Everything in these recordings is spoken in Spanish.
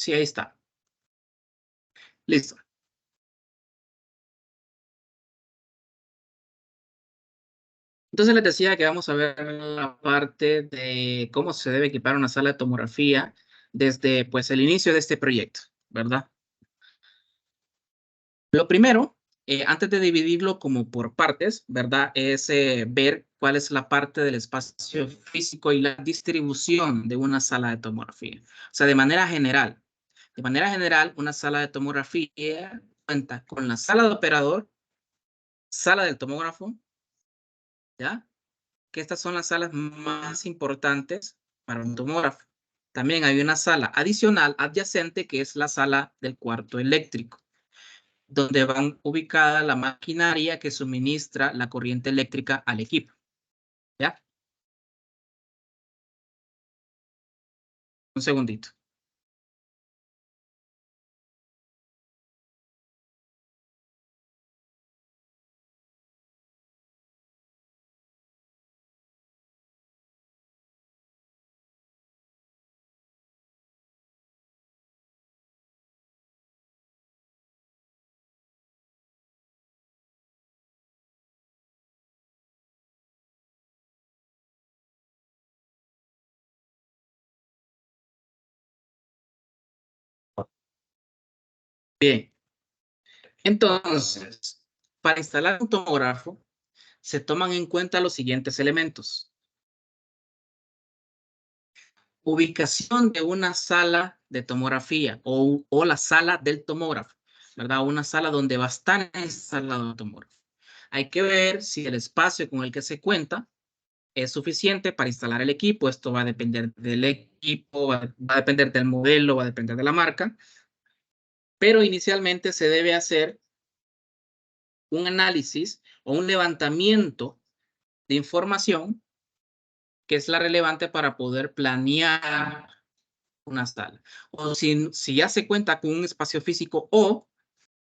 Sí, ahí está. Listo. Entonces les decía que vamos a ver la parte de cómo se debe equipar una sala de tomografía desde pues, el inicio de este proyecto, ¿verdad? Lo primero, antes de dividirlo como por partes, ¿verdad? Es ver cuál es la parte del espacio físico y la distribución de una sala de tomografía. O sea, de manera general. De manera general, una sala de tomografía cuenta con la sala de operador, sala del tomógrafo, ¿ya? Que estas son las salas más importantes para un tomógrafo. También hay una sala adicional, adyacente, que es la sala del cuarto eléctrico, donde van ubicada la maquinaria que suministra la corriente eléctrica al equipo. ¿Ya? Un segundito. Bien. Entonces, para instalar un tomógrafo, se toman en cuenta los siguientes elementos. Ubicación de una sala de tomografía o la sala del tomógrafo, ¿verdad? Una sala donde va a estar instalado el tomógrafo. Hay que ver si el espacio con el que se cuenta es suficiente para instalar el equipo. Esto va a depender del equipo, va a depender del modelo, va a depender de la marca. Pero inicialmente se debe hacer un análisis o un levantamiento de información que es la relevante para poder planear una sala. O si ya se cuenta con un espacio físico o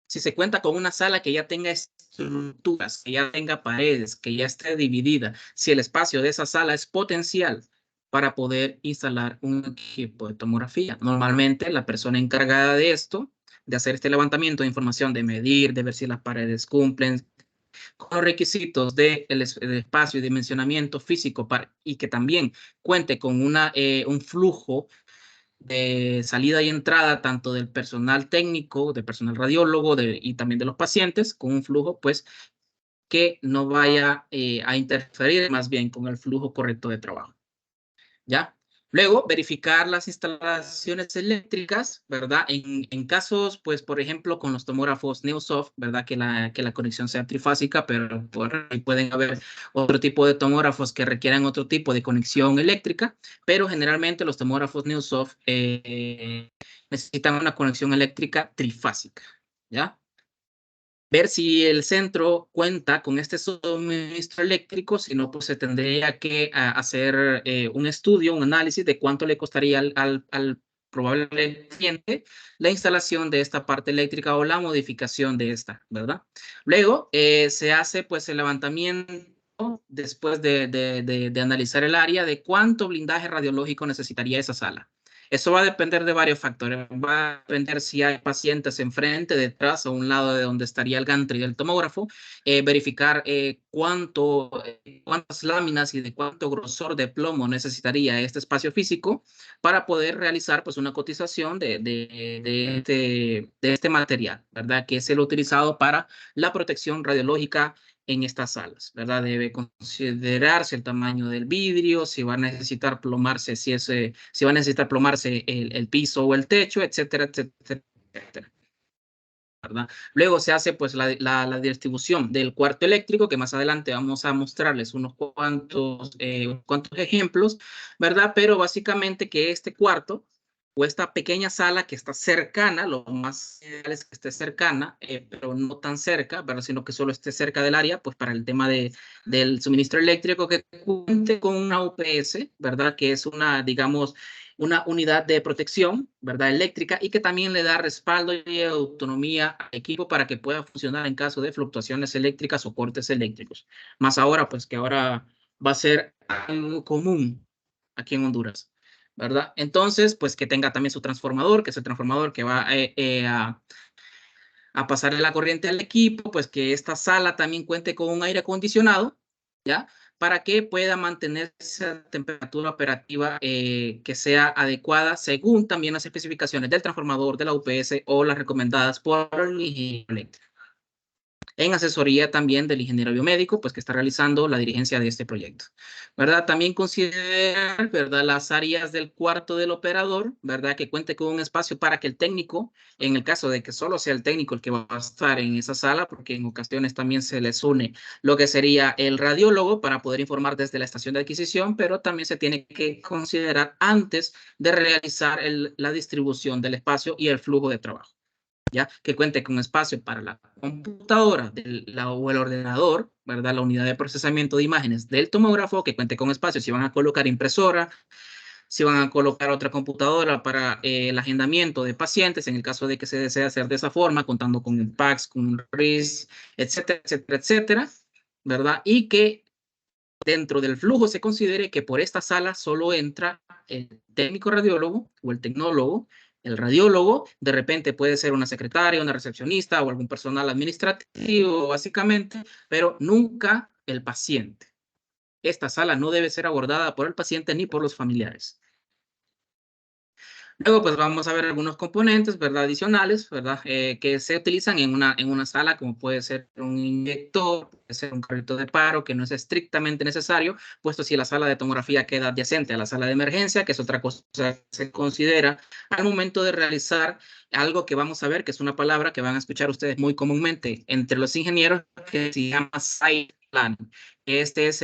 si se cuenta con una sala que ya tenga estructuras, que ya tenga paredes, que ya esté dividida, si el espacio de esa sala es potencial para poder instalar un equipo de tomografía. Normalmente la persona encargada de esto, de hacer este levantamiento de información, de medir, de ver si las paredes cumplen con los requisitos del espacio y dimensionamiento físico y que también cuente con un flujo de salida y entrada tanto del personal técnico, del personal radiólogo y también de los pacientes, con un flujo pues que no vaya a interferir más bien con el flujo correcto de trabajo. ¿Ya? Luego, verificar las instalaciones eléctricas, ¿verdad? En casos, pues, por ejemplo, con los tomógrafos Neusoft, ¿verdad? Que la conexión sea trifásica, pero por ahí pueden haber otro tipo de tomógrafos que requieran otro tipo de conexión eléctrica, pero generalmente los tomógrafos Neusoft necesitan una conexión eléctrica trifásica, ¿ya? Ver si el centro cuenta con este suministro eléctrico, si no, pues se tendría que hacer un estudio, un análisis de cuánto le costaría al probable cliente la instalación de esta parte eléctrica o la modificación de esta, ¿verdad? Luego se hace pues el levantamiento después de analizar el área de cuánto blindaje radiológico necesitaría esa sala. Eso va a depender de varios factores. Va a depender si hay pacientes enfrente, detrás o a un lado de donde estaría el gantry del tomógrafo. Verificar cuántas láminas y de cuánto grosor de plomo necesitaría este espacio físico para poder realizar pues, una cotización de este material, ¿verdad? Que es el utilizado para la protección radiológica en estas salas, ¿verdad? Debe considerarse el tamaño del vidrio, si va a necesitar plomarse, si va a necesitar plomarse el piso o el techo, etcétera, etcétera, etcétera. ¿Verdad? Luego se hace pues la distribución del cuarto eléctrico, que más adelante vamos a mostrarles unos cuantos ejemplos, ¿verdad? Pero básicamente que este cuarto o esta pequeña sala que está cercana, lo más ideal es que esté cercana, pero no tan cerca, ¿verdad? Sino que solo esté cerca del área, pues para el tema del suministro eléctrico, que cuente con una UPS, ¿verdad? Que es digamos, una unidad de protección, ¿verdad? Eléctrica y que también le da respaldo y autonomía al equipo para que pueda funcionar en caso de fluctuaciones eléctricas o cortes eléctricos. Más ahora, pues que ahora va a ser algo común aquí en Honduras, ¿verdad? Entonces, pues que tenga también su transformador, que es el transformador que va a pasarle la corriente al equipo, pues que esta sala también cuente con un aire acondicionado, ¿ya? Para que pueda mantener esa temperatura operativa que sea adecuada según también las especificaciones del transformador, de la UPS o las recomendadas por el ingeniero eléctrico. En asesoría también del ingeniero biomédico, pues que está realizando la dirigencia de este proyecto, ¿verdad? También considerar, ¿verdad? Las áreas del cuarto del operador, ¿verdad? Que cuente con un espacio para que el técnico, en el caso de que solo sea el técnico el que va a estar en esa sala, porque en ocasiones también se les une lo que sería el radiólogo para poder informar desde la estación de adquisición, pero también se tiene que considerar antes de realizar la distribución del espacio y el flujo de trabajo. ¿Ya? Que cuente con espacio para la computadora o el ordenador, ¿verdad? La unidad de procesamiento de imágenes del tomógrafo, que cuente con espacio si van a colocar impresora, si van a colocar otra computadora para el agendamiento de pacientes, en el caso de que se desee hacer de esa forma, contando con un PACS, con un RIS, etcétera, etcétera, etcétera, ¿verdad? Y que dentro del flujo se considere que por esta sala solo entra el técnico radiólogo o el tecnólogo. El radiólogo de repente puede ser una secretaria, una recepcionista o algún personal administrativo, básicamente, pero nunca el paciente. Esta sala no debe ser abordada por el paciente ni por los familiares. Luego, pues vamos a ver algunos componentes, ¿verdad? Adicionales, ¿verdad? Que se utilizan en una sala, como puede ser un inyector, puede ser un carrito de paro, que no es estrictamente necesario, puesto si la sala de tomografía queda adyacente a la sala de emergencia, que es otra cosa que se considera al momento de realizar algo que vamos a ver, que es una palabra que van a escuchar ustedes muy comúnmente entre los ingenieros, que se llama site planning. Este es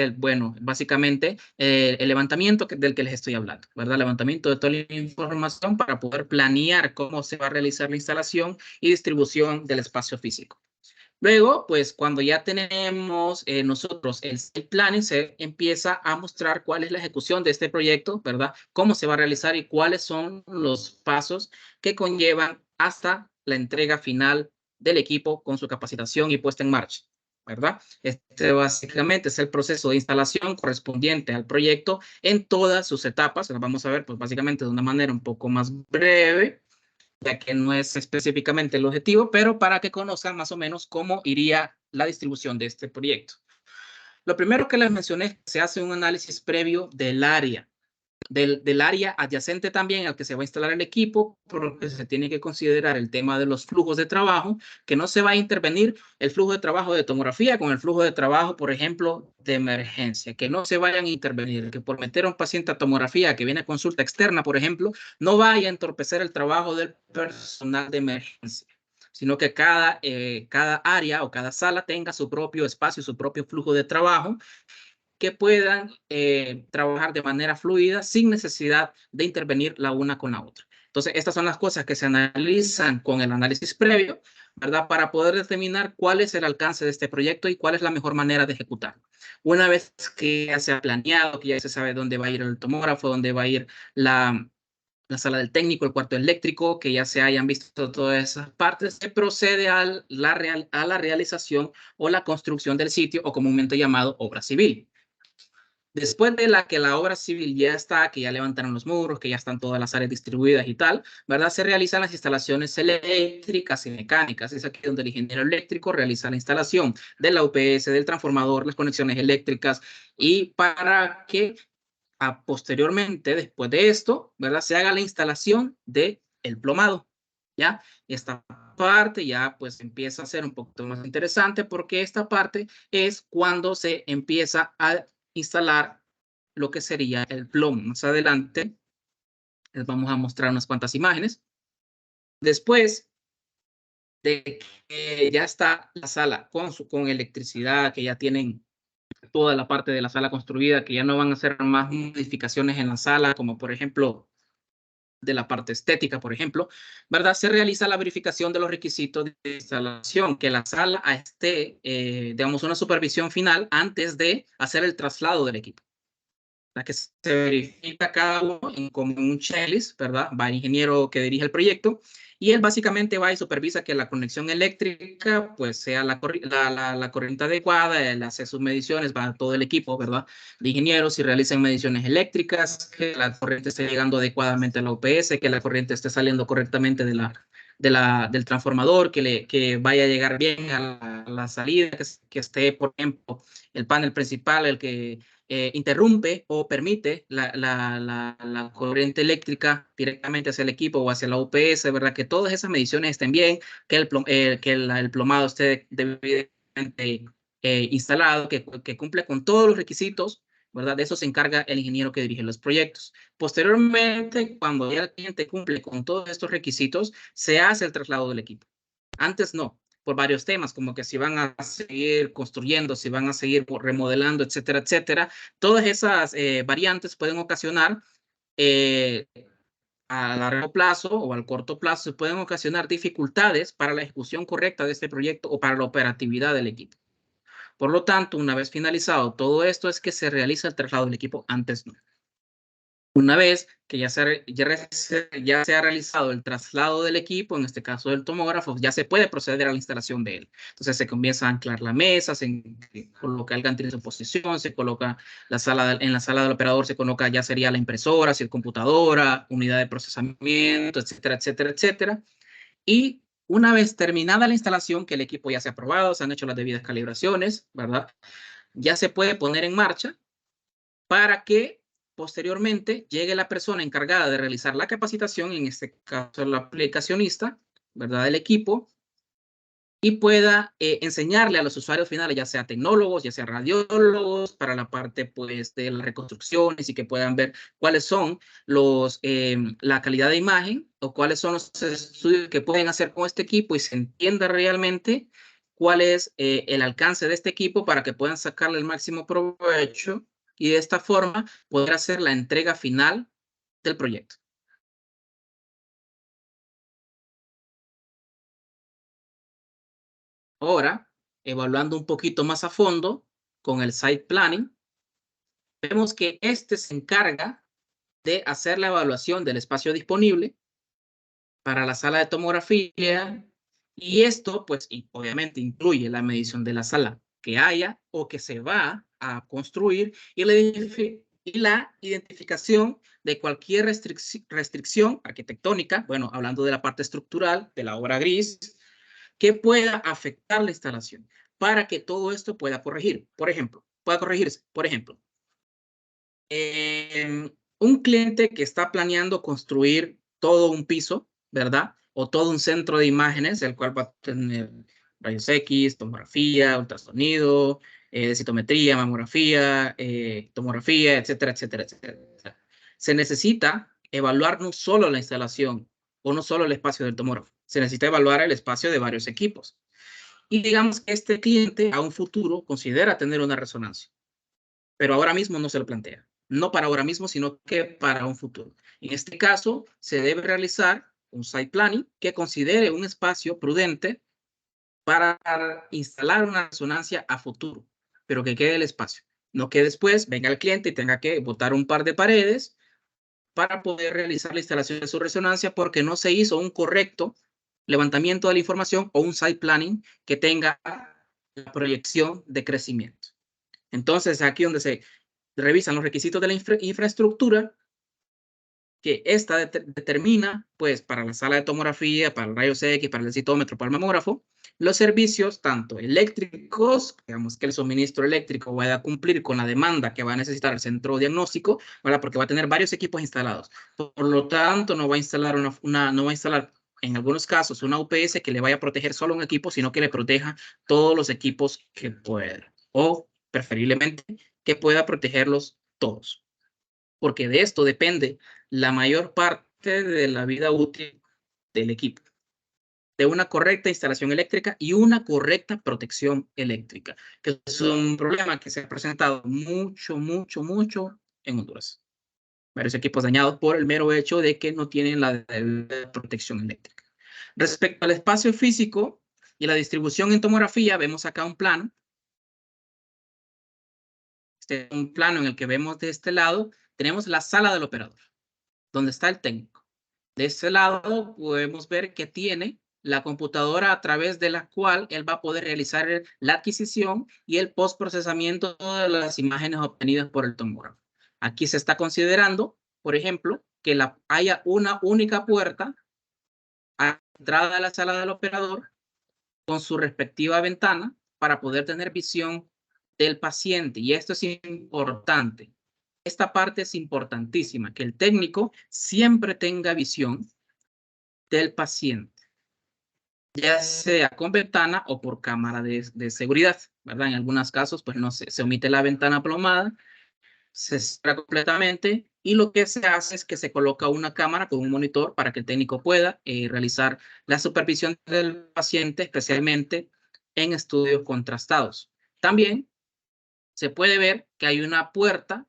básicamente el levantamiento del que les estoy hablando, ¿verdad? Levantamiento de toda la información para poder planear cómo se va a realizar la instalación y distribución del espacio físico. Luego, pues cuando ya tenemos nosotros el site planning, se empieza a mostrar cuál es la ejecución de este proyecto, ¿verdad? Cómo se va a realizar y cuáles son los pasos que conllevan hasta la entrega final del equipo con su capacitación y puesta en marcha, ¿verdad? Este básicamente es el proceso de instalación correspondiente al proyecto en todas sus etapas. Lo vamos a ver, pues básicamente de una manera un poco más breve, ya que no es específicamente el objetivo, pero para que conozcan más o menos cómo iría la distribución de este proyecto. Lo primero que les mencioné es que se hace un análisis previo del área adyacente también al que se va a instalar el equipo, porque se tiene que considerar el tema de los flujos de trabajo, que no se va a intervenir el flujo de trabajo de tomografía con el flujo de trabajo, por ejemplo, de emergencia, que no se vayan a intervenir, que por meter a un paciente a tomografía que viene a consulta externa, por ejemplo, no vaya a entorpecer el trabajo del personal de emergencia, sino que cada área o cada sala tenga su propio espacio, su propio flujo de trabajo, que puedan trabajar de manera fluida sin necesidad de intervenir la una con la otra. Entonces, estas son las cosas que se analizan con el análisis previo, ¿verdad? Para poder determinar cuál es el alcance de este proyecto y cuál es la mejor manera de ejecutarlo. Una vez que ya se ha planeado, que ya se sabe dónde va a ir el tomógrafo, dónde va a ir la sala del técnico, el cuarto eléctrico, que ya se hayan visto todas esas partes, se procede a la realización o la construcción del sitio, o comúnmente llamado obra civil. Después de que la obra civil ya está, que ya levantaron los muros, que ya están todas las áreas distribuidas y tal, ¿verdad? Se realizan las instalaciones eléctricas y mecánicas. Es aquí donde el ingeniero eléctrico realiza la instalación de la UPS, del transformador, las conexiones eléctricas, y para que posteriormente, después de esto, ¿verdad? Se haga la instalación del plomado, ¿ya? Esta parte ya pues empieza a ser un poquito más interesante, porque esta parte es cuando se empieza a instalar lo que sería el plomo. Más adelante les vamos a mostrar unas cuantas imágenes. Después de que ya está la sala con electricidad, que ya tienen toda la parte de la sala construida, que ya no van a hacer más modificaciones en la sala, como por ejemplo de la parte estética, por ejemplo, ¿verdad? Se realiza la verificación de los requisitos de instalación, que la sala esté, digamos, una supervisión final antes de hacer el traslado del equipo. La que se verifica cada uno como un checklist, ¿verdad? Va el ingeniero que dirige el proyecto Y él básicamente va y supervisa que la conexión eléctrica pues sea la corriente adecuada, él hace sus mediciones, va todo el equipo, ¿verdad? De ingenieros y realizan mediciones eléctricas, que la corriente esté llegando adecuadamente a la UPS, que la corriente esté saliendo correctamente del transformador, que vaya a llegar bien a la salida, que esté, por ejemplo, el panel principal, el que interrumpe o permite la corriente eléctrica directamente hacia el equipo o hacia la UPS, ¿verdad? Que todas esas mediciones estén bien, que el plomado esté debidamente instalado, que cumple con todos los requisitos, ¿verdad? De eso se encarga el ingeniero que dirige los proyectos. Posteriormente, cuando ya el cliente cumple con todos estos requisitos, se hace el traslado del equipo. Antes no, por varios temas, como que si van a seguir construyendo, si van a seguir remodelando, etcétera, etcétera. Todas esas variantes pueden ocasionar a largo plazo o al corto plazo, pueden ocasionar dificultades para la ejecución correcta de este proyecto o para la operatividad del equipo. Por lo tanto, una vez finalizado todo esto, es que se realiza el traslado del equipo, antes no. Una vez que ya se ha realizado el traslado del equipo, en este caso del tomógrafo, ya se puede proceder a la instalación de él. Entonces se comienza a anclar la mesa, se coloca el gantel en su posición, se coloca en la sala del operador, se coloca ya sería la impresora, si es computadora, unidad de procesamiento, etcétera, etcétera, etcétera. Y una vez terminada la instalación, que el equipo ya se ha aprobado, se han hecho las debidas calibraciones, ¿verdad? Ya se puede poner en marcha para que posteriormente llegue la persona encargada de realizar la capacitación, en este caso el aplicacionista, ¿verdad? Del equipo, y pueda enseñarle a los usuarios finales, ya sea tecnólogos, ya sea radiólogos, para la parte pues de las reconstrucciones y que puedan ver cuáles son la calidad de imagen o cuáles son los estudios que pueden hacer con este equipo y se entienda realmente cuál es el alcance de este equipo para que puedan sacarle el máximo provecho y de esta forma poder hacer la entrega final del proyecto. Ahora, evaluando un poquito más a fondo con el site planning, vemos que este se encarga de hacer la evaluación del espacio disponible para la sala de tomografía y esto, pues, y obviamente incluye la medición de la sala que haya o que se va a construir y la identificación de cualquier restricción arquitectónica, bueno, hablando de la parte estructural, de la obra gris, que pueda afectar la instalación para que todo esto pueda corregirse. Por ejemplo, un cliente que está planeando construir todo un piso, ¿verdad? O todo un centro de imágenes, el cual va a tener rayos X, tomografía, ultrasonido, citometría, mamografía, tomografía, etcétera, etcétera, etcétera. Se necesita evaluar no solo la instalación o no solo el espacio del tomógrafo, se necesita evaluar el espacio de varios equipos. Y digamos que este cliente a un futuro considera tener una resonancia, pero ahora mismo no se lo plantea. No para ahora mismo, sino que para un futuro. En este caso, se debe realizar un site planning que considere un espacio prudente para instalar una resonancia a futuro, pero que quede el espacio. No que después venga el cliente y tenga que botar un par de paredes para poder realizar la instalación de su resonancia porque no se hizo un correcto levantamiento de la información o un site planning que tenga la proyección de crecimiento. Entonces, aquí donde se revisan los requisitos de la infraestructura, que esta determina, pues, para la sala de tomografía, para el rayos X, para el citómetro, para el mamógrafo, los servicios, tanto eléctricos, digamos que el suministro eléctrico vaya a cumplir con la demanda que va a necesitar el centro diagnóstico, ¿verdad? Porque va a tener varios equipos instalados. Por lo tanto, no va a instalar no va a instalar en algunos casos una UPS que le vaya a proteger solo un equipo, sino que le proteja todos los equipos que pueda. O, preferiblemente, que pueda protegerlos todos. Porque de esto depende la mayor parte de la vida útil del equipo, de una correcta instalación eléctrica y una correcta protección eléctrica, que es un problema que se ha presentado mucho, mucho, mucho en Honduras. Varios equipos dañados por el mero hecho de que no tienen la protección eléctrica. Respecto al espacio físico y la distribución en tomografía, vemos acá un plano. Este es un plano en el que vemos de este lado, tenemos la sala del operador, donde está el técnico. De este lado podemos ver que tiene la computadora a través de la cual él va a poder realizar la adquisición y el postprocesamiento de las imágenes obtenidas por el tomógrafo. Aquí se está considerando, por ejemplo, que haya una única puerta a la entrada de la sala del operador con su respectiva ventana para poder tener visión del paciente. Y esto es importante. Esta parte es importantísima, que el técnico siempre tenga visión del paciente, ya sea con ventana o por cámara de seguridad, ¿verdad? En algunos casos, pues no se omite la ventana plomada, se cierra completamente y lo que se hace es que se coloca una cámara con un monitor para que el técnico pueda realizar la supervisión del paciente, especialmente en estudios contrastados. También se puede ver que hay una puerta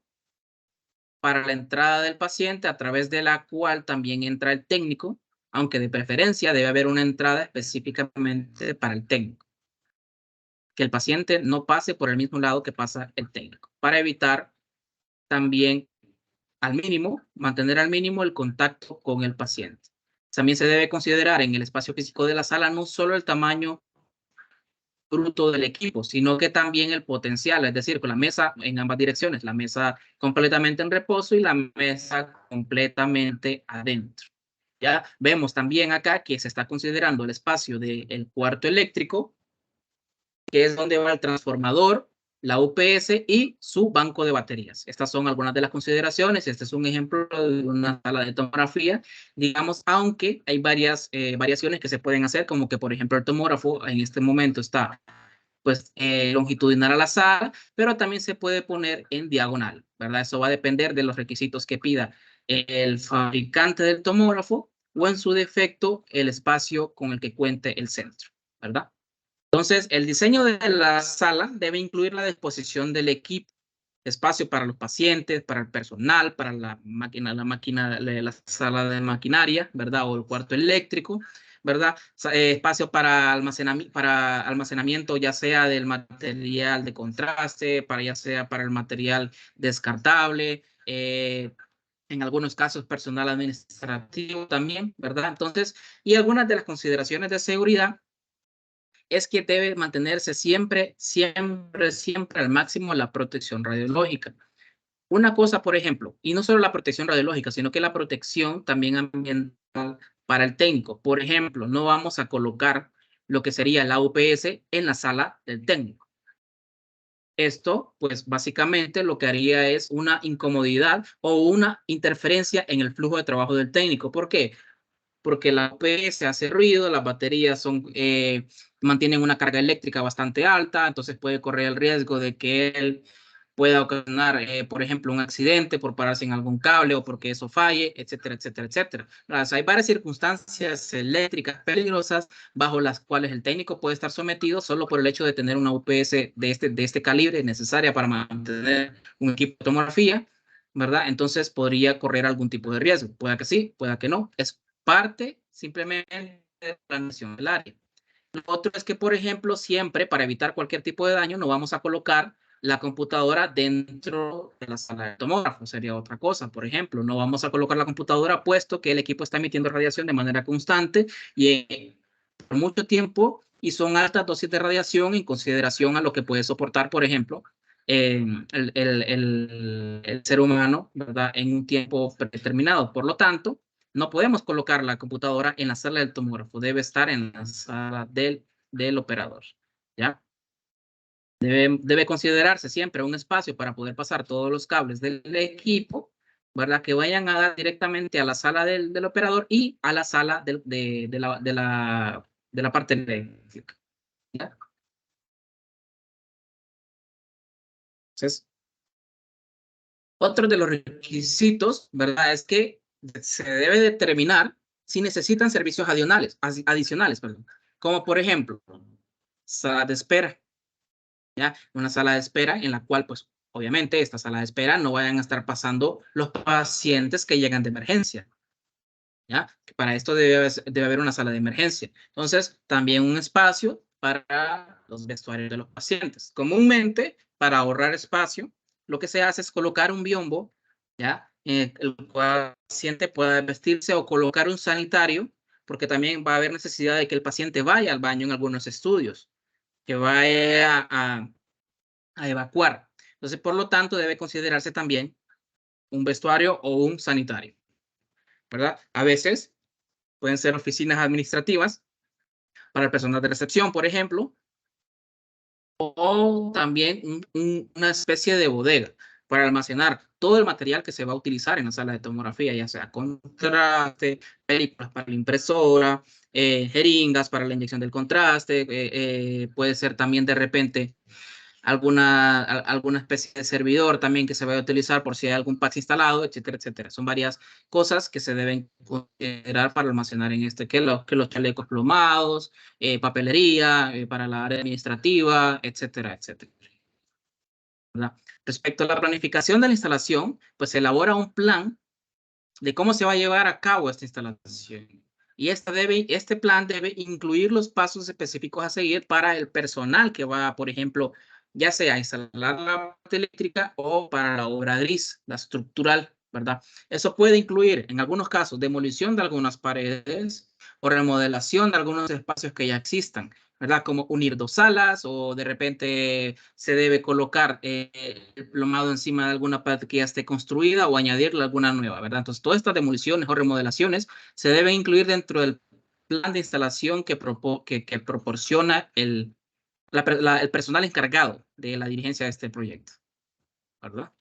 para la entrada del paciente a través de la cual también entra el técnico, aunque de preferencia debe haber una entrada específicamente para el técnico. Que el paciente no pase por el mismo lado que pasa el técnico, para evitar también mantener al mínimo el contacto con el paciente. También se debe considerar en el espacio físico de la sala no solo el tamaño bruto del equipo, sino que también el potencial, es decir, con la mesa en ambas direcciones, la mesa completamente en reposo y la mesa completamente adentro. Ya vemos también acá que se está considerando el espacio del cuarto eléctrico, que es donde va el transformador, la UPS y su banco de baterías. Estas son algunas de las consideraciones. Este es un ejemplo de una sala de tomografía, digamos, aunque hay varias variaciones que se pueden hacer, como que, por ejemplo, el tomógrafo en este momento está pues longitudinal a la sala, pero también se puede poner en diagonal, ¿verdad? Eso va a depender de los requisitos que pida el fabricante del tomógrafo o en su defecto el espacio con el que cuente el centro, ¿verdad? Entonces, el diseño de la sala debe incluir la disposición del equipo, espacio para los pacientes, para el personal, para la sala de maquinaria, ¿verdad? O el cuarto eléctrico, ¿verdad? Espacio para almacenamiento, ya sea del material de contraste, ya sea para el material descartable, en algunos casos personal administrativo también, ¿verdad? Entonces, y algunas de las consideraciones de seguridad es que debe mantenerse siempre al máximo la protección radiológica. Una cosa, por ejemplo, y no solo la protección radiológica, sino que la protección también ambiental para el técnico. Por ejemplo, no vamos a colocar lo que sería la UPS en la sala del técnico. Esto, pues básicamente lo que haría es una incomodidad o una interferencia en el flujo de trabajo del técnico. ¿Por qué? Porque la UPS hace ruido, las baterías mantienen una carga eléctrica bastante alta, entonces puede correr el riesgo de que él pueda ocasionar, por ejemplo, un accidente por pararse en algún cable o porque eso falle, etcétera, etcétera, etcétera. Hay varias circunstancias eléctricas peligrosas bajo las cuales el técnico puede estar sometido solo por el hecho de tener una UPS de este calibre necesaria para mantener un equipo de tomografía, ¿verdad? Entonces podría correr algún tipo de riesgo. Pueda que sí, pueda que no. Es parte simplemente de la planeación del área. Lo otro es que, por ejemplo, siempre para evitar cualquier tipo de daño, no vamos a colocar la computadora dentro de la sala de tomógrafo, sería otra cosa. Por ejemplo, no vamos a colocar la computadora puesto que el equipo está emitiendo radiación de manera constante y por mucho tiempo y son altas dosis de radiación en consideración a lo que puede soportar, por ejemplo, el ser humano, ¿verdad? En un tiempo predeterminado. Por lo tanto, no podemos colocar la computadora en la sala del tomógrafo, debe estar en la sala del operador, ¿ya? Debe considerarse siempre un espacio para poder pasar todos los cables del equipo, ¿verdad? Que vayan a dar directamente a la sala del operador y a la sala de la parte eléctrica, ¿ya? Entonces, otro de los requisitos, ¿verdad? Es que se debe determinar si necesitan servicios adicionales, perdón. Como por ejemplo, sala de espera, ¿ya? Una sala de espera en la cual, pues, obviamente, esta sala de espera no vayan a estar pasando los pacientes que llegan de emergencia, ¿ya? Para esto debe haber una sala de emergencia. Entonces, también un espacio para los vestuarios de los pacientes. Comúnmente, para ahorrar espacio, lo que se hace es colocar un biombo, ¿ya? el cual el paciente pueda vestirse o colocar un sanitario, porque también va a haber necesidad de que el paciente vaya al baño en algunos estudios, que vaya a evacuar. Entonces, por lo tanto, debe considerarse también un vestuario o un sanitario, ¿verdad? A veces pueden ser oficinas administrativas para el personal de recepción, por ejemplo, o también una especie de bodega para almacenar todo el material que se va a utilizar en la sala de tomografía, ya sea contraste, películas para la impresora, jeringas para la inyección del contraste, puede ser también de repente alguna especie de servidor también que se vaya a utilizar por si hay algún PAX instalado, etcétera, etcétera. Son varias cosas que se deben considerar para almacenar en que los chalecos plomados, papelería para la área administrativa, etcétera, etcétera. ¿Verdad? Respecto a la planificación de la instalación, pues se elabora un plan de cómo se va a llevar a cabo esta instalación. Y este plan debe incluir los pasos específicos a seguir para el personal que va, por ejemplo, ya sea a instalar la parte eléctrica o para la obra gris, la estructural, ¿verdad? Eso puede incluir, en algunos casos, demolición de algunas paredes o remodelación de algunos espacios que ya existan, ¿verdad? Como unir dos salas o de repente se debe colocar el plomado encima de alguna parte que ya esté construida o añadirle alguna nueva, ¿verdad? Entonces, todas estas demoliciones o remodelaciones se deben incluir dentro del plan de instalación que proporciona el personal encargado de la dirigencia de este proyecto, ¿verdad?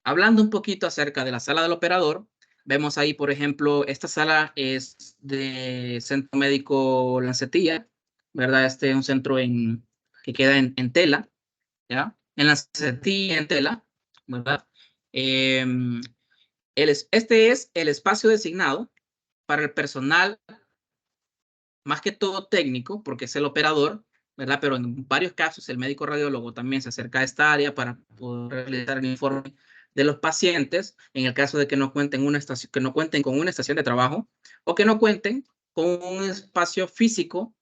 Hablando un poquito acerca de la sala del operador, vemos ahí, por ejemplo, esta sala es de Centro Médico Lancetilla, ¿verdad? Este es un centro que queda en Tela, ¿ya? En Lancetilla, en Tela, ¿verdad? Este es el espacio designado para el personal, más que todo técnico, porque es el operador, ¿verdad? Pero en varios casos el médico radiólogo también se acerca a esta área para poder realizar el informe de los pacientes, en el caso de que no cuenten con una estación de trabajo o que no cuenten con un espacio físico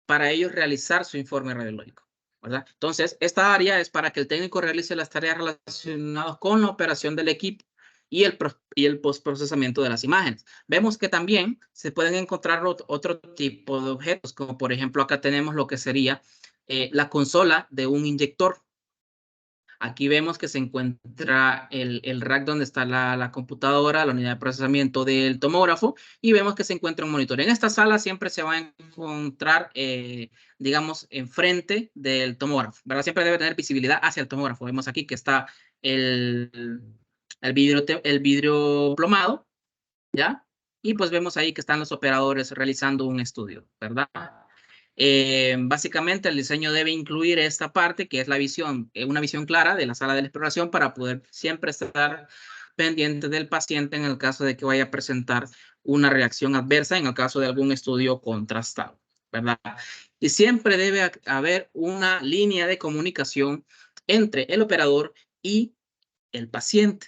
para ellos realizar su informe radiológico, ¿verdad? Entonces, esta área es para que el técnico realice las tareas relacionadas con la operación del equipo y el postprocesamiento de las imágenes. Vemos que también se pueden encontrar otro tipo de objetos, como por ejemplo acá tenemos lo que sería la consola de un inyector. Aquí vemos que se encuentra el rack donde está la computadora, la unidad de procesamiento del tomógrafo, y vemos que se encuentra un monitor. En esta sala siempre se va a encontrar, digamos, enfrente del tomógrafo, ¿verdad? Siempre debe tener visibilidad hacia el tomógrafo. Vemos aquí que está el vidrio plomado, ¿ya? Y pues vemos ahí que están los operadores realizando un estudio, ¿verdad? Básicamente el diseño debe incluir esta parte que es la visión, una visión clara de la sala de la exploración para poder siempre estar pendiente del paciente en el caso de que vaya a presentar una reacción adversa en el caso de algún estudio contrastado, ¿verdad? Y siempre debe haber una línea de comunicación entre el operador y el paciente,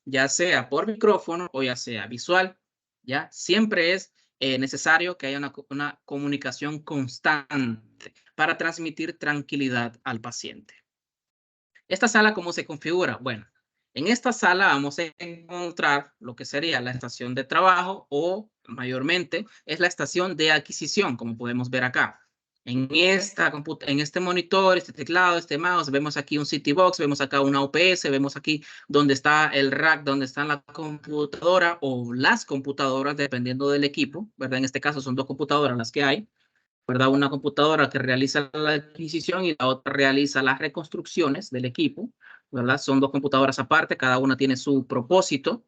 ya sea por micrófono o ya sea visual, ¿ya? Siempre es necesario que haya una comunicación constante para transmitir tranquilidad al paciente. ¿Esta sala cómo se configura? Bueno, en esta sala vamos a encontrar lo que sería la estación de trabajo o mayormente es la estación de adquisición, como podemos ver acá. En este monitor, este teclado, este mouse, vemos aquí un CityBox, vemos acá una UPS, vemos aquí donde está el rack, donde está la computadora o las computadoras, dependiendo del equipo, ¿verdad? En este caso son dos computadoras las que hay, ¿verdad? Una computadora que realiza la adquisición y la otra realiza las reconstrucciones del equipo, ¿verdad? Son dos computadoras aparte, cada una tiene su propósito,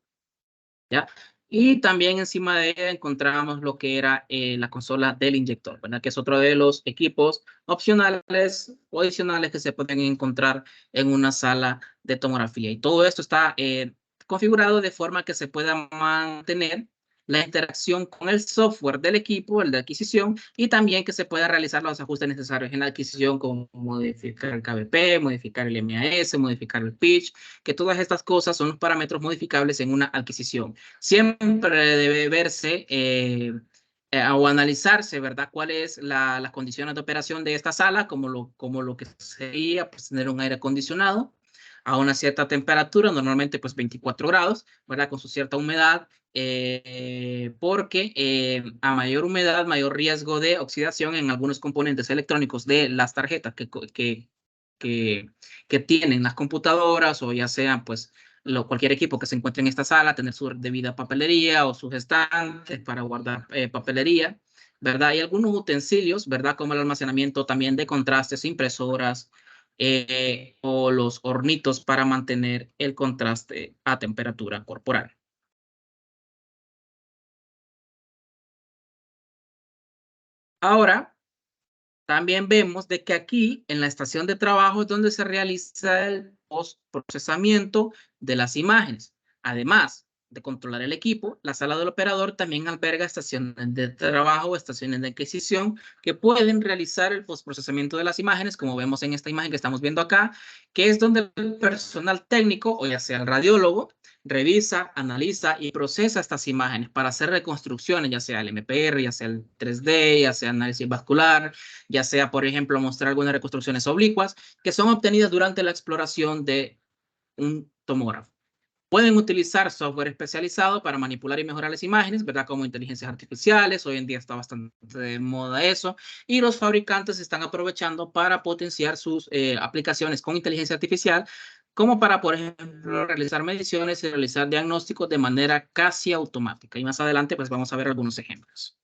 ¿ya? Y también encima de ella encontramos lo que era la consola del inyector, ¿verdad? Que es otro de los equipos opcionales o adicionales que se pueden encontrar en una sala de tomografía. Y todo esto está configurado de forma que se pueda mantener la interacción con el software del equipo, el de adquisición, y también que se pueda realizar los ajustes necesarios en la adquisición, como modificar el KBP, modificar el MAS, modificar el pitch, que todas estas cosas son los parámetros modificables en una adquisición. Siempre debe verse o analizarse, ¿verdad? ¿Cuáles las condiciones de operación de esta sala? Como lo que sería pues, tener un aire acondicionado, a una cierta temperatura, normalmente pues 24 grados, ¿verdad? Con su cierta humedad, porque a mayor humedad, mayor riesgo de oxidación en algunos componentes electrónicos de las tarjetas que tienen las computadoras, o ya sean pues cualquier equipo que se encuentre en esta sala, tener su debida papelería o sus estantes para guardar papelería, ¿verdad? Hay algunos utensilios, ¿verdad? Como el almacenamiento también de contrastes, impresoras, o los hornitos para mantener el contraste a temperatura corporal. Ahora, también vemos de que aquí en la estación de trabajo es donde se realiza el postprocesamiento de las imágenes. Además de controlar el equipo, la sala del operador también alberga estaciones de trabajo o estaciones de adquisición que pueden realizar el postprocesamiento de las imágenes, como vemos en esta imagen que estamos viendo acá, que es donde el personal técnico, o ya sea el radiólogo, revisa, analiza y procesa estas imágenes para hacer reconstrucciones, ya sea el MPR, ya sea el 3D, ya sea análisis vascular, ya sea, por ejemplo, mostrar algunas reconstrucciones oblicuas que son obtenidas durante la exploración de un tomógrafo. Pueden utilizar software especializado para manipular y mejorar las imágenes, ¿verdad? Como inteligencias artificiales. Hoy en día está bastante de moda eso. Y los fabricantes están aprovechando para potenciar sus aplicaciones con inteligencia artificial, como para, por ejemplo, realizar mediciones y realizar diagnósticos de manera casi automática. Y más adelante, pues vamos a ver algunos ejemplos.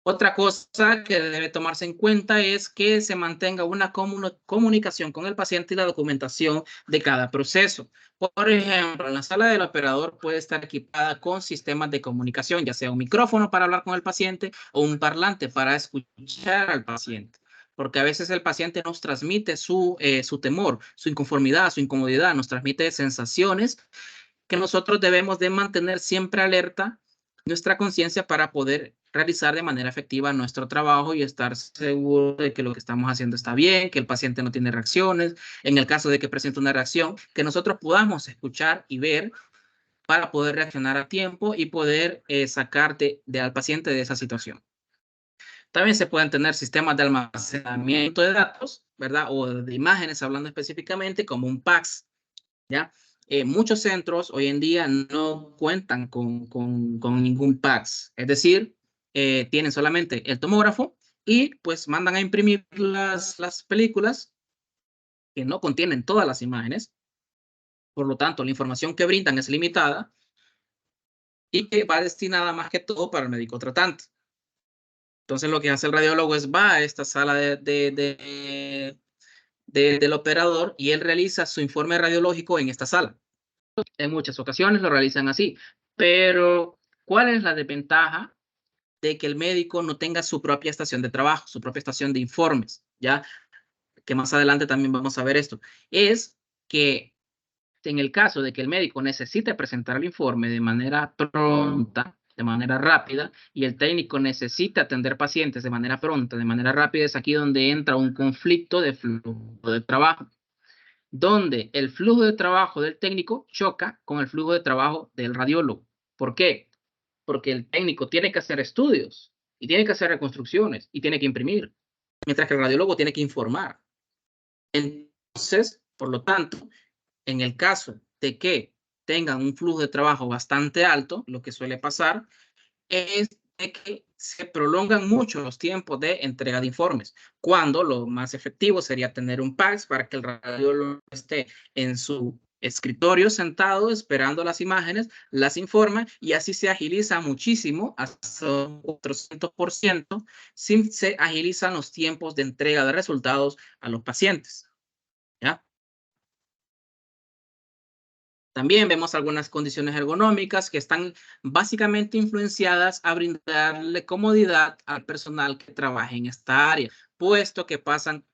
Otra cosa que debe tomarse en cuenta es que se mantenga una comunicación con el paciente y la documentación de cada proceso. Por ejemplo, en la sala del operador puede estar equipada con sistemas de comunicación, ya sea un micrófono para hablar con el paciente o un parlante para escuchar al paciente. Porque a veces el paciente nos transmite su temor, su inconformidad, su incomodidad, nos transmite sensaciones que nosotros debemos de mantener siempre alerta nuestra conciencia para poder realizar de manera efectiva nuestro trabajo y estar seguro de que lo que estamos haciendo está bien, que el paciente no tiene reacciones. En el caso de que presente una reacción, que nosotros podamos escuchar y ver para poder reaccionar a tiempo y poder sacar al paciente de esa situación. También se pueden tener sistemas de almacenamiento de datos, ¿verdad? O de imágenes, hablando específicamente, como un PACS, ¿ya? Muchos centros hoy en día no cuentan con ningún PACS, es decir, tienen solamente el tomógrafo y pues mandan a imprimir las películas que no contienen todas las imágenes, por lo tanto la información que brindan es limitada y que va destinada más que todo para el médico tratante. Entonces lo que hace el radiólogo es va a esta sala del operador y él realiza su informe radiológico en esta sala. En muchas ocasiones lo realizan así, pero ¿cuál es la desventaja de que el médico no tenga su propia estación de trabajo, su propia estación de informes? Ya que más adelante también vamos a ver esto, es que en el caso de que el médico necesite presentar el informe de manera pronta, de manera rápida, y el técnico necesita atender pacientes de manera pronta, de manera rápida, es aquí donde entra un conflicto de flujo de trabajo, donde el flujo de trabajo del técnico choca con el flujo de trabajo del radiólogo. ¿Por qué? Porque el técnico tiene que hacer estudios y tiene que hacer reconstrucciones y tiene que imprimir, mientras que el radiólogo tiene que informar. Entonces, por lo tanto, en el caso de que tengan un flujo de trabajo bastante alto, lo que suele pasar es de que se prolongan mucho los tiempos de entrega de informes, cuando lo más efectivo sería tener un PACS para que el radiólogo esté en su escritorio sentado esperando las imágenes, las informa y así se agiliza muchísimo, hasta un 400%, se agilizan los tiempos de entrega de resultados a los pacientes, ¿ya? También vemos algunas condiciones ergonómicas que están básicamente influenciadas a brindarle comodidad al personal que trabaja en esta área, puesto que pasan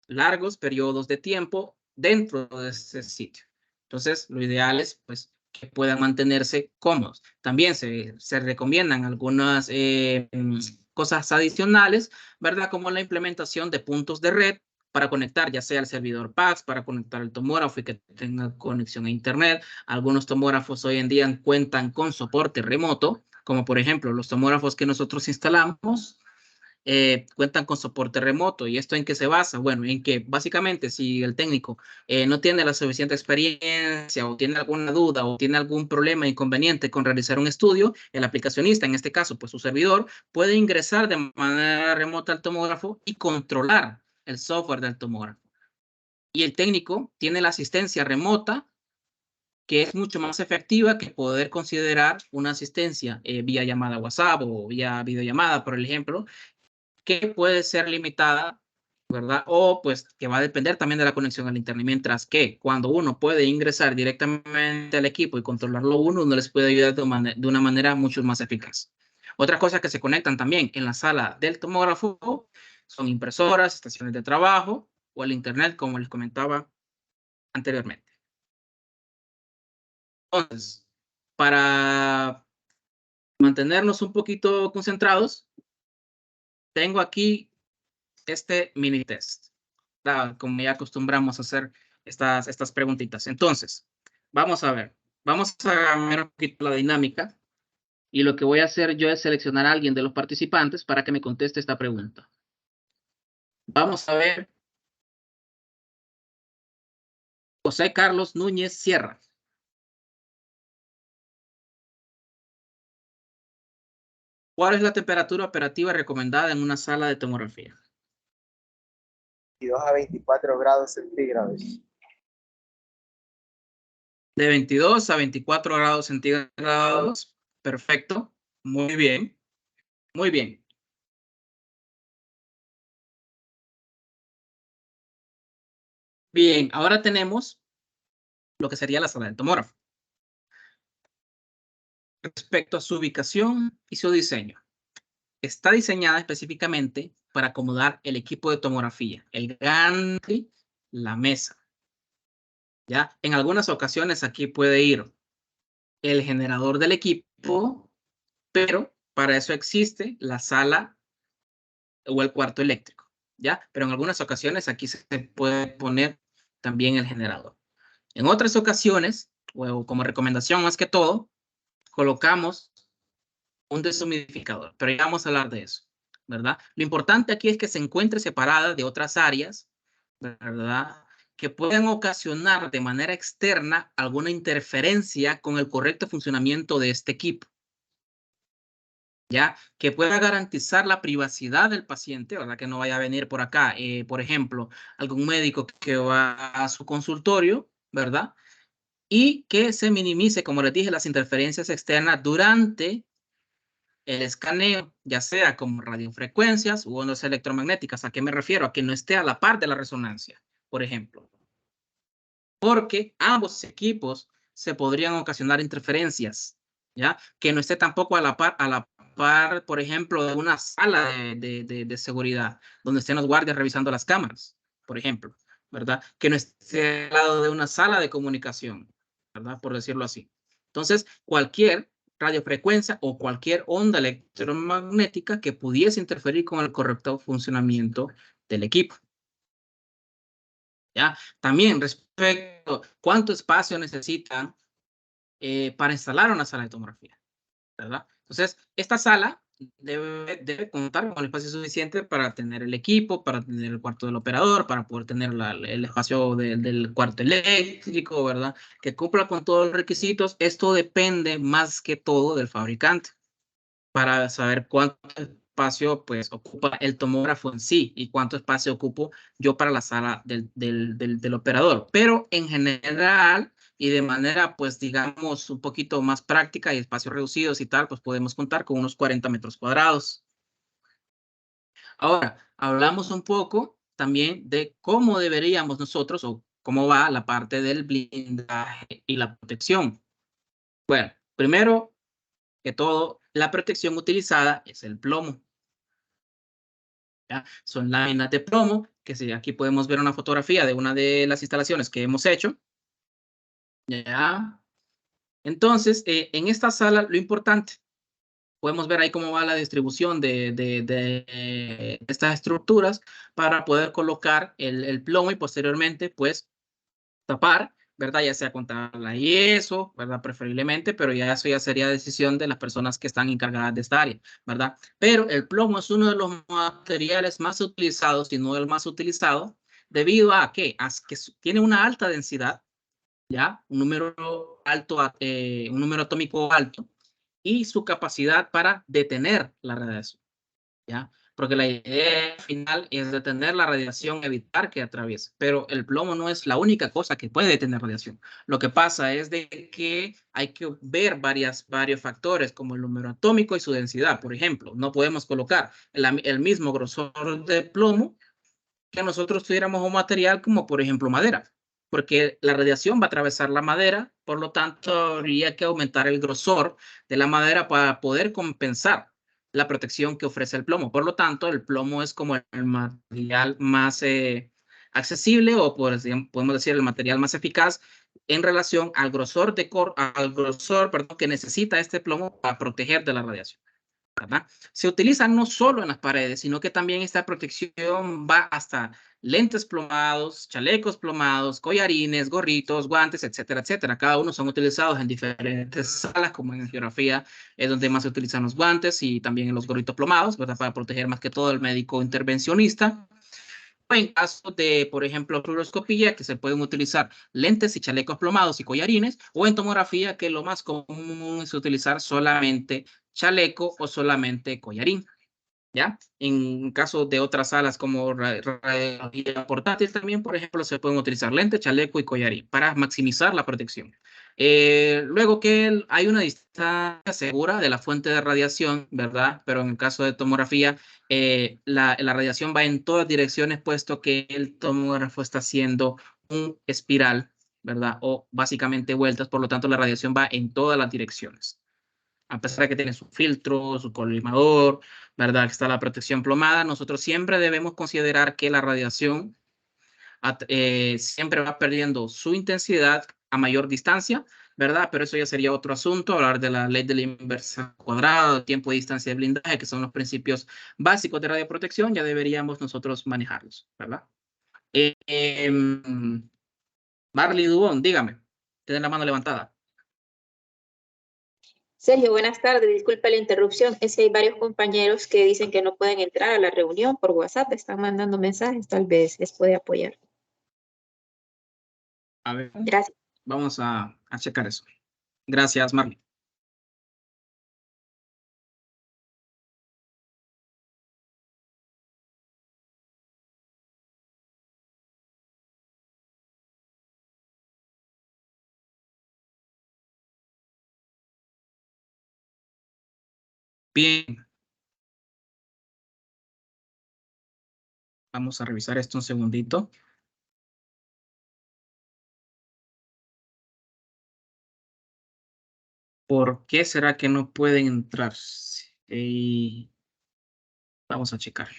largos periodos de tiempo dentro de ese sitio. Entonces, lo ideal es pues, que puedan mantenerse cómodos. También se recomiendan algunas cosas adicionales, ¿verdad? Como la implementación de puntos de red para conectar ya sea el servidor PACS, para conectar el tomógrafo y que tenga conexión a Internet. Algunos tomógrafos hoy en día cuentan con soporte remoto, como por ejemplo los tomógrafos que nosotros instalamos. cuentan con soporte remoto. ¿Y esto en qué se basa? Bueno, en que básicamente si el técnico no tiene la suficiente experiencia o tiene alguna duda o tiene algún problema inconveniente con realizar un estudio, el aplicacionista, en este caso, pues su servidor, puede ingresar de manera remota al tomógrafo y controlar el software del tomógrafo. Y el técnico tiene la asistencia remota, que es mucho más efectiva que poder considerar una asistencia vía llamada WhatsApp o vía videollamada, por ejemplo, que puede ser limitada, ¿verdad? O pues que va a depender también de la conexión al internet, mientras que cuando uno puede ingresar directamente al equipo y controlarlo uno les puede ayudar de una manera mucho más eficaz. Otra cosa que se conectan también en la sala del tomógrafo son impresoras, estaciones de trabajo o el internet, como les comentaba anteriormente. Entonces, para mantenernos un poquito concentrados, tengo aquí este mini test, como ya acostumbramos a hacer estas preguntitas. Entonces, vamos a ver un poquito la dinámica y lo que voy a hacer yo es seleccionar a alguien de los participantes para que me conteste esta pregunta. Vamos a ver. José Carlos Núñez Sierra. ¿Cuál es la temperatura operativa recomendada en una sala de tomografía? 22 a 24 grados centígrados. De 22 a 24 grados centígrados. Perfecto. Muy bien. Muy bien. Bien, ahora tenemos lo que sería la sala del tomógrafo. Respecto a su ubicación y su diseño. Está diseñada específicamente para acomodar el equipo de tomografía, el gantry, la mesa. ¿Ya? En algunas ocasiones aquí puede ir el generador del equipo, pero para eso existe la sala o el cuarto eléctrico, ¿ya? Pero en algunas ocasiones aquí se puede poner también el generador. En otras ocasiones, o como recomendación más que todo, colocamos un deshumidificador, pero ya vamos a hablar de eso, ¿verdad? Lo importante aquí es que se encuentre separada de otras áreas, ¿verdad? Que puedan ocasionar de manera externa alguna interferencia con el correcto funcionamiento de este equipo. ¿Ya? Que pueda garantizar la privacidad del paciente, ¿verdad? Que no vaya a venir por acá, por ejemplo, algún médico que va a su consultorio, ¿verdad? Y que se minimice, como les dije, las interferencias externas durante el escaneo, ya sea como radiofrecuencias u ondas electromagnéticas. ¿A qué me refiero? A que no esté a la par de la resonancia, por ejemplo. Porque ambos equipos se podrían ocasionar interferencias, ¿ya? Que no esté tampoco a la par, por ejemplo, de una sala de seguridad, donde estén los guardias revisando las cámaras, por ejemplo, ¿verdad? Que no esté al lado de una sala de comunicación, ¿verdad? Por decirlo así. Entonces, cualquier radiofrecuencia o cualquier onda electromagnética que pudiese interferir con el correcto funcionamiento del equipo. ¿Ya? También respecto a cuánto espacio necesitan para instalar una sala de tomografía, ¿verdad? Entonces, esta sala debe contar con el espacio suficiente para tener el equipo, para tener el cuarto del operador, para poder tener el espacio del cuarto eléctrico, ¿verdad? Que cumpla con todos los requisitos. Esto depende más que todo del fabricante para saber cuánto espacio pues ocupa el tomógrafo en sí y cuánto espacio ocupo yo para la sala del operador. Pero en general y de manera pues digamos un poquito más práctica y espacios reducidos y tal, pues podemos contar con unos 40 metros cuadrados. Ahora, hablamos un poco también de cómo deberíamos nosotros o cómo va la parte del blindaje y la protección. Bueno, primero que todo, la protección utilizada es el plomo. ¿Ya? Son láminas de plomo, que si aquí podemos ver una fotografía de una de las instalaciones que hemos hecho. ¿Ya? Entonces, en esta sala, lo importante, podemos ver ahí cómo va la distribución de estas estructuras para poder colocar el plomo y posteriormente, pues, tapar ¿verdad? Ya sea con tabla y eso, ¿verdad? Preferiblemente, pero ya eso ya sería decisión de las personas que están encargadas de esta área, ¿verdad? Pero el plomo es uno de los materiales más utilizados, si no el más utilizado, debido a que tiene una alta densidad, ¿ya? Un número alto, un número atómico alto, y su capacidad para detener la radiación, ¿ya? Porque la idea final es detener la radiación, evitar que atraviese. Pero el plomo no es la única cosa que puede detener radiación. Lo que pasa es de que hay que ver varios factores, como el número atómico y su densidad. Por ejemplo, no podemos colocar el mismo grosor de plomo que nosotros tuviéramos un material como, por ejemplo, madera, porque la radiación va a atravesar la madera, por lo tanto, habría que aumentar el grosor de la madera para poder compensar la protección que ofrece el plomo. Por lo tanto, el plomo es como el material más accesible, o podemos decir el material más eficaz en relación al grosor, perdón, que necesita este plomo para proteger de la radiación, ¿verdad? Se utilizan no solo en las paredes, sino que también esta protección va hasta lentes plomados, chalecos plomados, collarines, gorritos, guantes, etcétera, etcétera. Cada uno son utilizados en diferentes salas, como en geografía es donde más se utilizan los guantes y también en los gorritos plomados, ¿verdad? Para proteger más que todo al médico intervencionista. O en caso de, por ejemplo, fluoroscopía, que se pueden utilizar lentes y chalecos plomados y collarines, o en tomografía, que lo más común es utilizar solamente chaleco o solamente collarín, ¿ya? En caso de otras salas como radiología portátil también, por ejemplo, se pueden utilizar lentes, chaleco y collarín para maximizar la protección. Luego que hay una distancia segura de la fuente de radiación, ¿verdad? Pero en el caso de tomografía, la radiación va en todas direcciones, puesto que el tomógrafo está haciendo un espiral, ¿verdad? O básicamente vueltas, por lo tanto la radiación va en todas las direcciones. A pesar de que tiene su filtro, su colimador, ¿verdad? Que está la protección plomada, nosotros siempre debemos considerar que la radiación siempre va perdiendo su intensidad a mayor distancia, ¿verdad? Pero eso ya sería otro asunto, hablar de la ley de la inversa cuadrada, tiempo de distancia de blindaje, que son los principios básicos de radioprotección, ya deberíamos nosotros manejarlos, ¿verdad? Marley Dubón, dígame, tiene la mano levantada. Sergio, buenas tardes. Disculpa la interrupción. Es que hay varios compañeros que dicen que no pueden entrar a la reunión por WhatsApp. Están mandando mensajes. Tal vez les puede apoyar. A ver, Gracias. vamos a checar eso. Gracias, Marley. Bien, vamos a revisar esto un segundito. ¿Por qué será que no pueden entrar? Vamos a checar.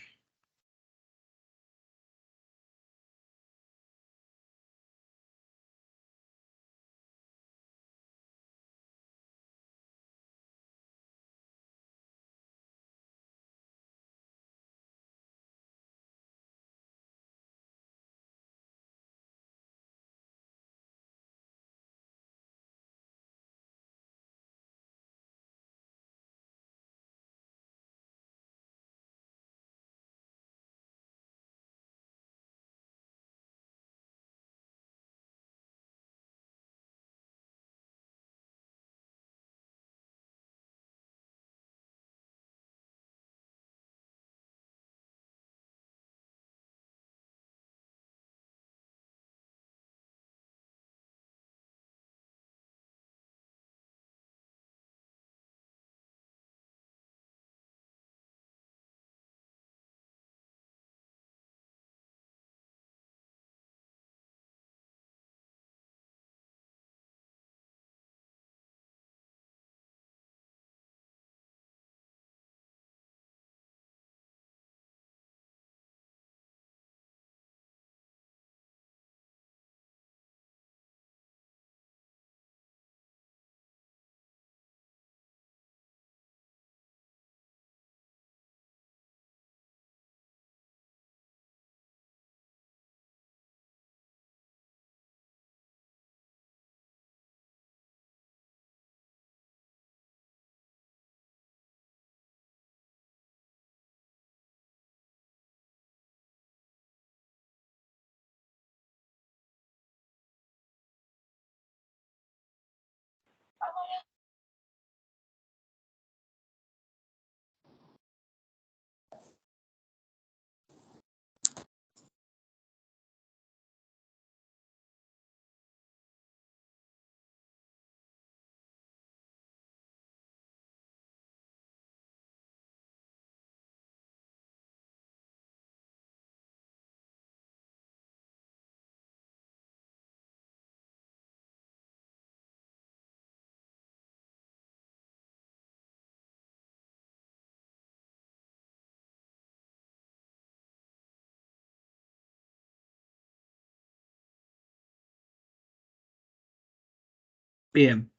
Bien.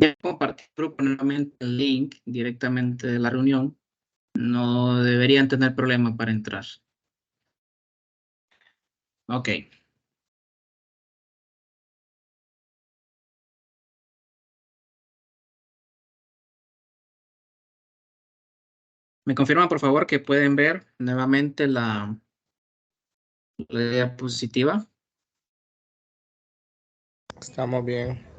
Ya compartir nuevamente el link directamente de la reunión. No deberían tener problema para entrar. Ok. ¿Me confirman, por favor, que pueden ver nuevamente la diapositiva? Estamos bien.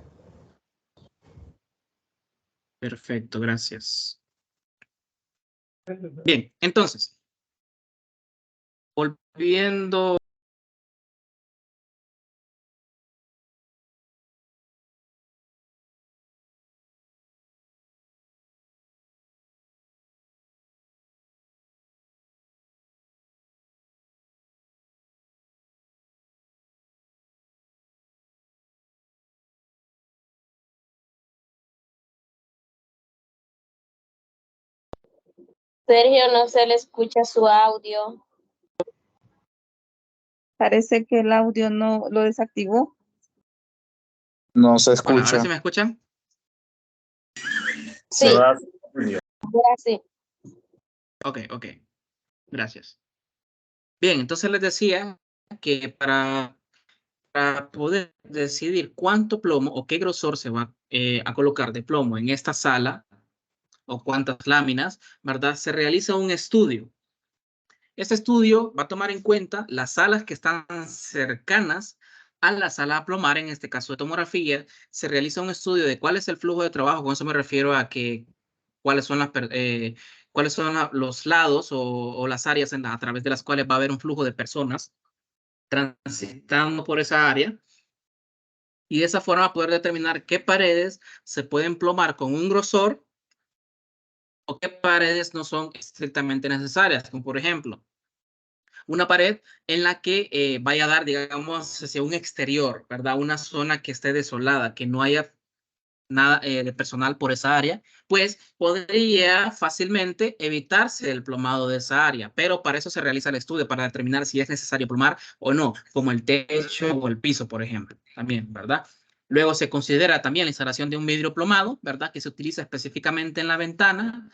Perfecto, gracias. Bien, entonces, volviendo. Sergio, no se le escucha su audio. Parece que el audio no lo desactivó. No se Hola, escucha. ¿ahora sí me escuchan? Sí, ahora sí. Ok, ok. Gracias. Bien, entonces les decía que para poder decidir cuánto plomo o qué grosor se va a colocar de plomo en esta sala o cuántas láminas, ¿verdad? Se realiza un estudio. Este estudio va a tomar en cuenta las salas que están cercanas a la sala a plomar, en este caso de tomografía. Se realiza un estudio de cuál es el flujo de trabajo, con eso me refiero a que cuáles son los lados o las áreas a través de las cuales va a haber un flujo de personas transitando por esa área. Y de esa forma poder determinar qué paredes se pueden plomar con un grosor o qué paredes no son estrictamente necesarias, como por ejemplo, una pared en la que vaya a dar, digamos, hacia un exterior, ¿verdad? Una zona que esté desolada, que no haya nada de personal por esa área, pues podría fácilmente evitarse el plomado de esa área, pero para eso se realiza el estudio, para determinar si es necesario plomar o no, como el techo o el piso, por ejemplo, también, ¿verdad? Luego se considera también la instalación de un vidrio plomado, ¿verdad? Que se utiliza específicamente en la ventana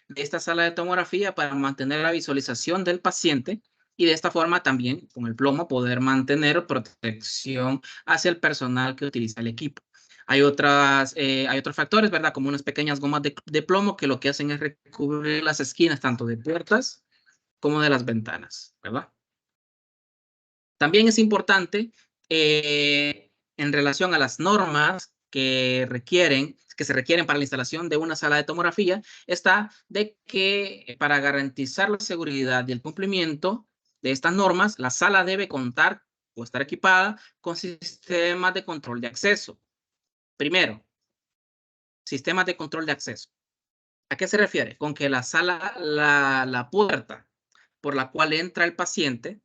de esta sala de tomografía para mantener la visualización del paciente y de esta forma también con el plomo poder mantener protección hacia el personal que utiliza el equipo. Hay otros factores, ¿verdad? Como unas pequeñas gomas de plomo que lo que hacen es recubrir las esquinas tanto de puertas como de las ventanas, ¿verdad? También es importante en relación a las normas que se requieren para la instalación de una sala de tomografía, está de que para garantizar la seguridad y el cumplimiento de estas normas, la sala debe contar o estar equipada con sistemas de control de acceso. Primero, sistemas de control de acceso. ¿A qué se refiere? Con que la sala, la puerta por la cual entra el paciente,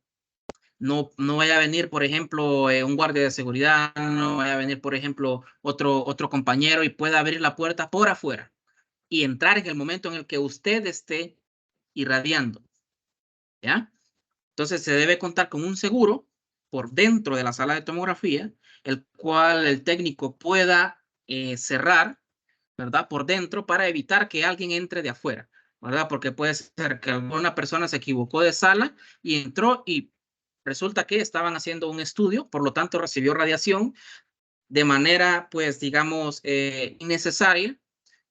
no vaya a venir, por ejemplo, un guardia de seguridad, no vaya a venir, por ejemplo, otro compañero y pueda abrir la puerta por afuera y entrar en el momento en el que usted esté irradiando, ¿ya? Entonces se debe contar con un seguro por dentro de la sala de tomografía, el cual el técnico pueda cerrar, ¿verdad? Por dentro para evitar que alguien entre de afuera, ¿verdad? Porque puede ser que alguna persona se equivocó de sala y entró y resulta que estaban haciendo un estudio, por lo tanto recibió radiación de manera, pues, digamos, innecesaria.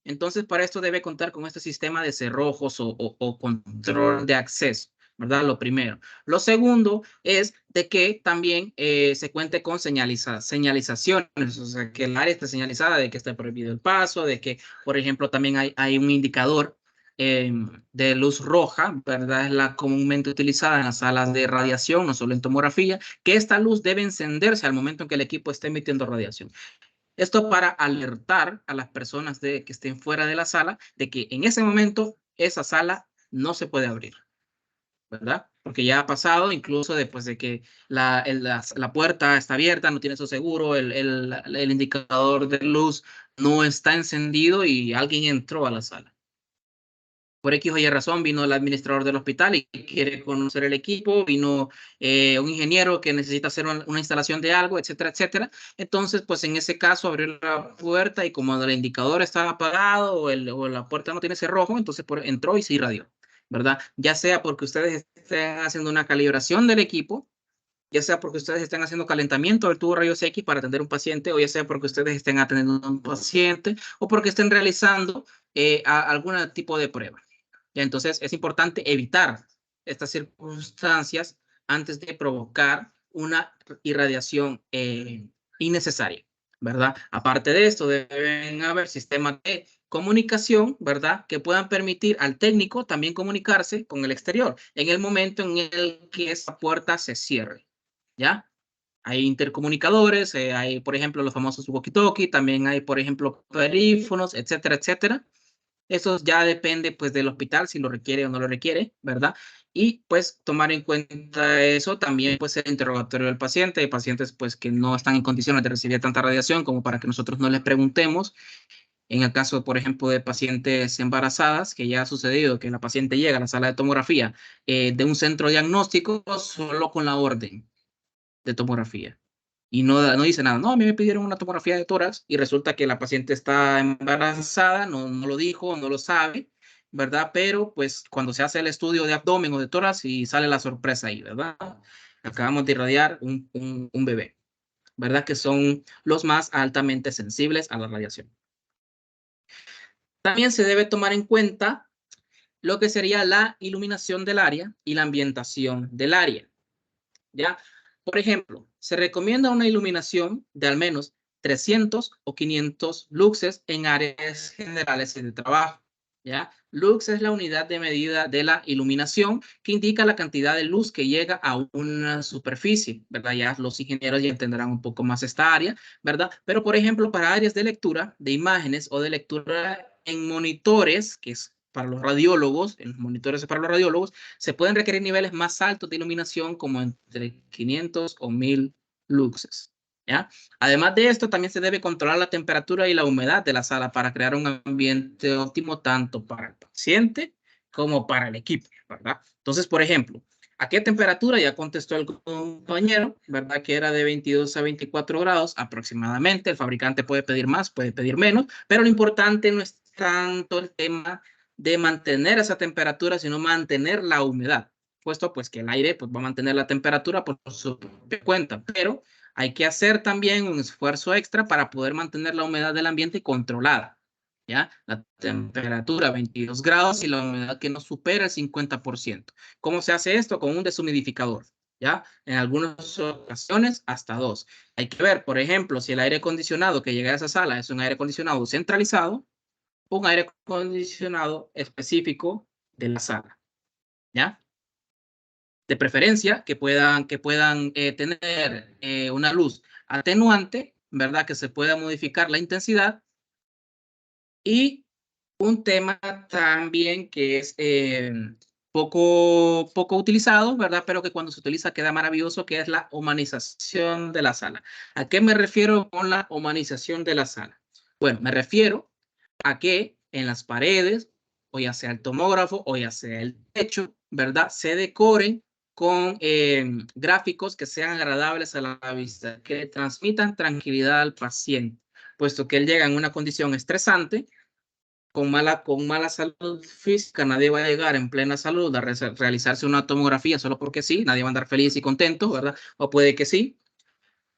Entonces, para esto debe contar con este sistema de cerrojos o control de acceso, ¿verdad? Lo primero. Lo segundo es de que también se cuente con señalizaciones, o sea, que el área esté señalizada de que está prohibido el paso, de que, por ejemplo, también hay un indicador de luz roja, ¿verdad? Es la comúnmente utilizada en las salas de radiación, no solo en tomografía, que esta luz debe encenderse al momento en que el equipo esté emitiendo radiación. Esto para alertar a las personas que estén fuera de la sala de que en ese momento esa sala no se puede abrir, ¿verdad? Porque ya ha pasado incluso después de que la puerta está abierta, no tiene su seguro, el indicador de luz no está encendido y alguien entró a la sala. Por X o Y razón vino el administrador del hospital y quiere conocer el equipo, vino un ingeniero que necesita hacer una instalación de algo, etcétera, etcétera. Entonces, pues en ese caso abrió la puerta y como el indicador estaba apagado o la puerta no tiene cerrojo, entonces entró y se irradió, ¿verdad? Ya sea porque ustedes estén haciendo una calibración del equipo, ya sea porque ustedes estén haciendo calentamiento del tubo rayos X para atender un paciente, o ya sea porque ustedes estén atendiendo a un paciente, o porque estén realizando algún tipo de prueba. Y entonces es importante evitar estas circunstancias antes de provocar una irradiación innecesaria, ¿verdad? Aparte de esto, deben haber sistemas de comunicación, ¿verdad? Que puedan permitir al técnico también comunicarse con el exterior en el momento en el que esa puerta se cierre, ¿ya? Hay intercomunicadores, hay, por ejemplo, los famosos walkie-talkie, también hay, por ejemplo, perífonos, etcétera, etcétera. Eso ya depende, pues, del hospital, si lo requiere o no lo requiere, ¿verdad? Y, pues, tomar en cuenta eso también, pues, el interrogatorio del paciente. Hay pacientes, pues, que no están en condiciones de recibir tanta radiación como para que nosotros no les preguntemos. En el caso, por ejemplo, de pacientes embarazadas, que ya ha sucedido que la paciente llega a la sala de tomografía de un centro diagnóstico solo con la orden de tomografía. Y no dice nada. No, a mí me pidieron una tomografía de tórax y resulta que la paciente está embarazada, no lo dijo, no lo sabe, ¿verdad? Pero pues cuando se hace el estudio de abdomen o de tórax y sale la sorpresa ahí, ¿verdad? Acabamos de irradiar un bebé, ¿verdad? Que son los más altamente sensibles a la radiación. También se debe tomar en cuenta lo que sería la iluminación del área y la ambientación del área, ¿ya? Por ejemplo, se recomienda una iluminación de al menos 300 o 500 luxes en áreas generales y de trabajo, ¿ya? Lux es la unidad de medida de la iluminación que indica la cantidad de luz que llega a una superficie, ¿verdad? Ya los ingenieros ya entenderán un poco más esta área, ¿verdad? Pero, por ejemplo, para áreas de lectura de imágenes o de lectura en monitores, que es para los radiólogos, en los monitores para los radiólogos, se pueden requerir niveles más altos de iluminación como entre 500 o 1000 luxes, ¿ya? Además de esto, también se debe controlar la temperatura y la humedad de la sala para crear un ambiente óptimo tanto para el paciente como para el equipo, ¿verdad? Entonces, por ejemplo, ¿a qué temperatura? Ya contestó el compañero, ¿verdad? Que era de 22 a 24 grados aproximadamente. El fabricante puede pedir más, puede pedir menos, pero lo importante no es tanto el tema de mantener esa temperatura, sino mantener la humedad, puesto pues que el aire pues, va a mantener la temperatura por su propia cuenta, pero hay que hacer también un esfuerzo extra para poder mantener la humedad del ambiente controlada, ¿ya? La temperatura 22 grados y la humedad que no supera el 50%. ¿Cómo se hace esto? Con un deshumidificador, ¿ya? En algunas ocasiones hasta 2. Hay que ver, por ejemplo, si el aire acondicionado que llega a esa sala es un aire acondicionado centralizado, un aire acondicionado específico de la sala, ¿ya? De preferencia que puedan tener una luz atenuante, ¿verdad? Que se pueda modificar la intensidad. Y un tema también que es poco utilizado, ¿verdad? Pero que cuando se utiliza queda maravilloso, que es la humanización de la sala. ¿A qué me refiero con la humanización de la sala? Bueno, me refiero a que en las paredes, o ya sea el tomógrafo, o ya sea el techo, ¿verdad? Se decoren con gráficos que sean agradables a la vista, que transmitan tranquilidad al paciente, puesto que él llega en una condición estresante, con mala salud física. Nadie va a llegar en plena salud a realizarse una tomografía solo porque sí, nadie va a andar feliz y contento, ¿verdad? O puede que sí,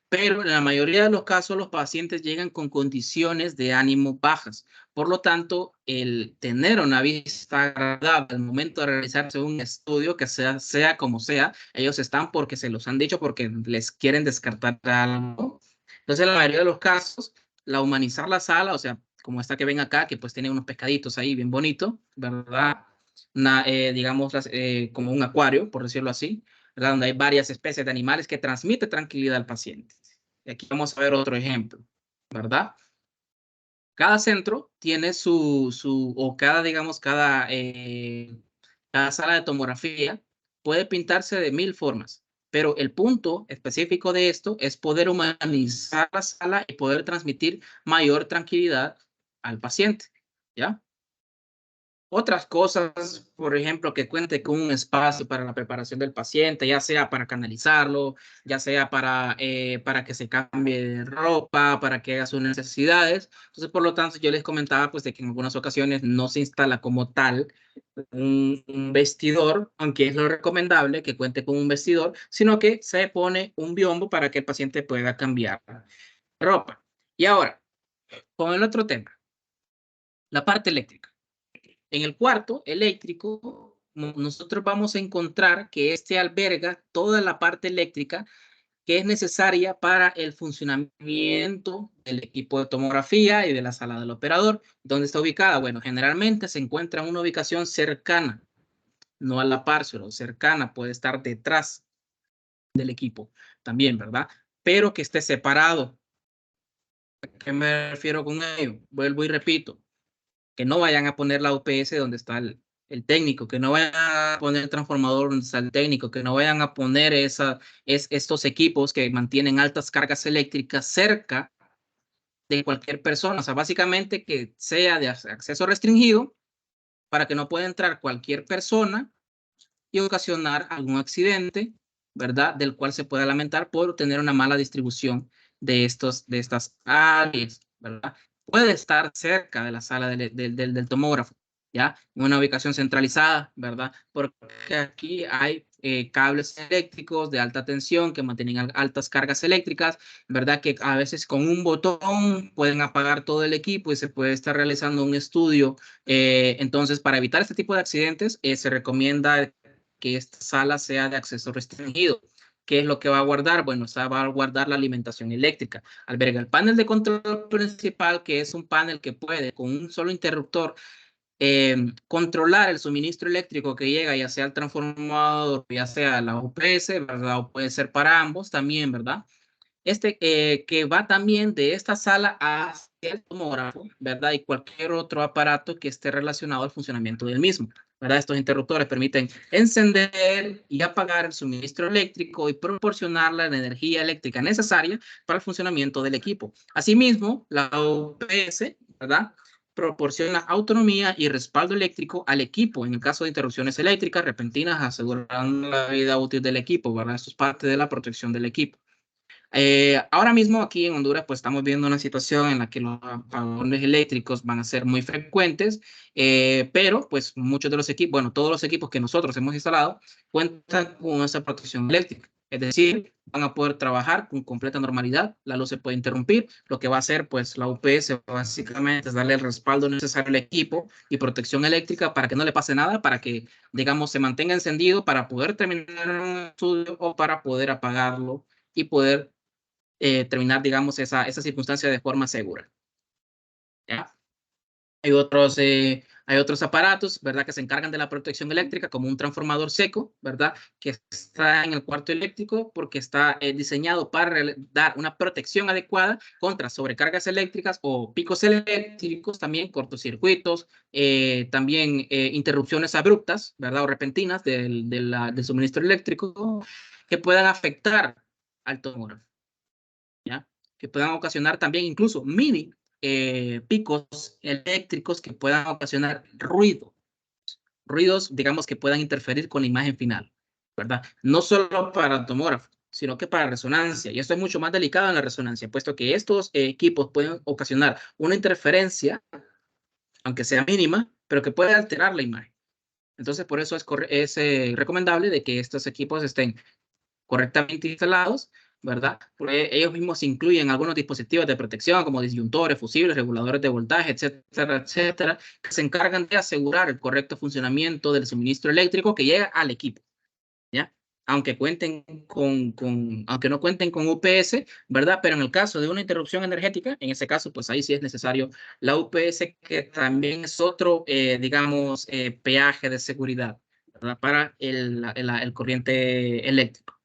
pero en la mayoría de los casos los pacientes llegan con condiciones de ánimo bajas, Por lo tanto, el tener una vista agradable al momento de realizarse un estudio, que sea como sea, ellos están porque se los han dicho, porque les quieren descartar algo. Entonces, en la mayoría de los casos, humanizar la sala, o sea, como esta que ven acá, que pues tiene unos pescaditos ahí bien bonitos, ¿verdad? Digamos, como un acuario, por decirlo así, ¿verdad? Donde hay varias especies de animales que transmite tranquilidad al paciente. Y aquí vamos a ver otro ejemplo, ¿verdad? Cada centro tiene digamos, cada sala de tomografía puede pintarse de 1000 formas, pero el punto específico de esto es poder humanizar la sala y poder transmitir mayor tranquilidad al paciente, ¿ya? Otras cosas, por ejemplo, que cuente con un espacio para la preparación del paciente, ya sea para canalizarlo, ya sea para que se cambie de ropa, para que haga sus necesidades. Entonces, por lo tanto, yo les comentaba pues de que en algunas ocasiones no se instala como tal un vestidor, aunque es lo recomendable que cuente con un vestidor, sino que se pone un biombo para que el paciente pueda cambiar ropa. Y ahora, con el otro tema, la parte eléctrica. En el cuarto eléctrico, nosotros vamos a encontrar que este alberga toda la parte eléctrica que es necesaria para el funcionamiento del equipo de tomografía y de la sala del operador. ¿Dónde está ubicada? Bueno, generalmente se encuentra en una ubicación cercana, no a la par, sino cercana, puede estar detrás del equipo también, ¿verdad? Pero que esté separado. ¿A qué me refiero con ello? Vuelvo y repito. Que no vayan a poner la UPS donde está el técnico, que no vayan a poner el transformador donde está el técnico, que no vayan a poner estos equipos que mantienen altas cargas eléctricas cerca de cualquier persona. O sea, básicamente que sea de acceso restringido para que no pueda entrar cualquier persona y ocasionar algún accidente, ¿verdad? Del cual se pueda lamentar por tener una mala distribución de estas áreas, ¿verdad? Puede estar cerca de la sala del tomógrafo, ¿ya? En una ubicación centralizada, ¿verdad? Porque aquí hay cables eléctricos de alta tensión que mantienen altas cargas eléctricas, ¿verdad? Que a veces con un botón pueden apagar todo el equipo y se puede estar realizando un estudio. Entonces, para evitar este tipo de accidentes, se recomienda que esta sala sea de acceso restringido. ¿Qué es lo que va a guardar? Bueno, va a guardar la alimentación eléctrica. Alberga el panel de control principal, que es un panel que puede, con un solo interruptor, controlar el suministro eléctrico que llega, ya sea al transformador, ya sea a la UPS, ¿verdad? O puede ser para ambos también, ¿verdad? Que va también de esta sala hacia el tomógrafo, ¿verdad? Y cualquier otro aparato que esté relacionado al funcionamiento del mismo, ¿verdad? Estos interruptores permiten encender y apagar el suministro eléctrico y proporcionar la energía eléctrica necesaria para el funcionamiento del equipo. Asimismo, la UPS, ¿verdad? Proporciona autonomía y respaldo eléctrico al equipo en el caso de interrupciones eléctricas repentinas, asegurando la vida útil del equipo, ¿verdad? Esto es parte de la protección del equipo. Ahora mismo aquí en Honduras pues estamos viendo una situación en la que los apagones eléctricos van a ser muy frecuentes, pero pues muchos de los equipos, bueno, todos los equipos que nosotros hemos instalado cuentan con esa protección eléctrica. Es decir, van a poder trabajar con completa normalidad, la luz se puede interrumpir, lo que va a hacer pues la UPS básicamente es darle el respaldo necesario al equipo y protección eléctrica para que no le pase nada, para que digamos se mantenga encendido para poder terminar un estudio o para poder apagarlo y poder terminar, digamos, esa circunstancia de forma segura. ¿Ya? Hay otros aparatos, ¿verdad? Que se encargan de la protección eléctrica, como un transformador seco, ¿verdad? Que está en el cuarto eléctrico porque está diseñado para dar una protección adecuada contra sobrecargas eléctricas o picos eléctricos, también cortocircuitos, también interrupciones abruptas, ¿verdad? O repentinas del suministro eléctrico que puedan afectar al tomógrafo. ¿Ya? Que puedan ocasionar también incluso mini picos eléctricos que puedan ocasionar ruidos, digamos, que puedan interferir con la imagen final, ¿verdad? No solo para el tomógrafo, sino que para resonancia. Y esto es mucho más delicado en la resonancia, puesto que estos equipos pueden ocasionar una interferencia, aunque sea mínima, pero que puede alterar la imagen. Entonces, por eso es recomendable de que estos equipos estén correctamente instalados ¿verdad? Porque ellos mismos incluyen algunos dispositivos de protección como disyuntores, fusibles, reguladores de voltaje, etcétera, etcétera, que se encargan de asegurar el correcto funcionamiento del suministro eléctrico que llega al equipo, ¿ya? Aunque no cuenten con UPS, ¿verdad? Pero en el caso de una interrupción energética, en ese caso, pues ahí sí es necesario la UPS, que también es otro, digamos, peaje de seguridad, ¿verdad? Para el corriente eléctrico,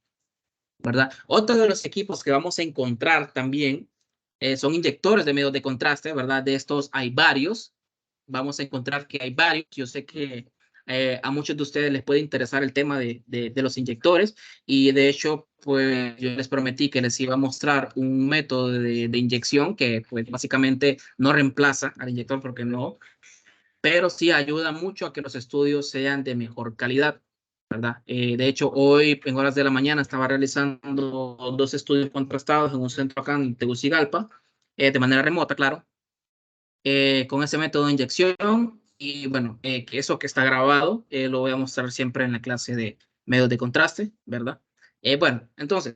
¿verdad? Otro de los equipos que vamos a encontrar también son inyectores de medios de contraste, ¿verdad? De estos hay varios. Vamos a encontrar que hay varios. Yo sé que a muchos de ustedes les puede interesar el tema de los inyectores, y de hecho, pues yo les prometí que les iba a mostrar un método de inyección que pues básicamente no reemplaza al inyector, porque no, pero sí ayuda mucho a que los estudios sean de mejor calidad, ¿verdad? De hecho, hoy en horas de la mañana estaba realizando 2 estudios contrastados en un centro acá en Tegucigalpa, de manera remota, claro, con ese método de inyección. Y bueno, que eso que está grabado lo voy a mostrar siempre en la clase de medios de contraste, ¿verdad? Bueno, entonces,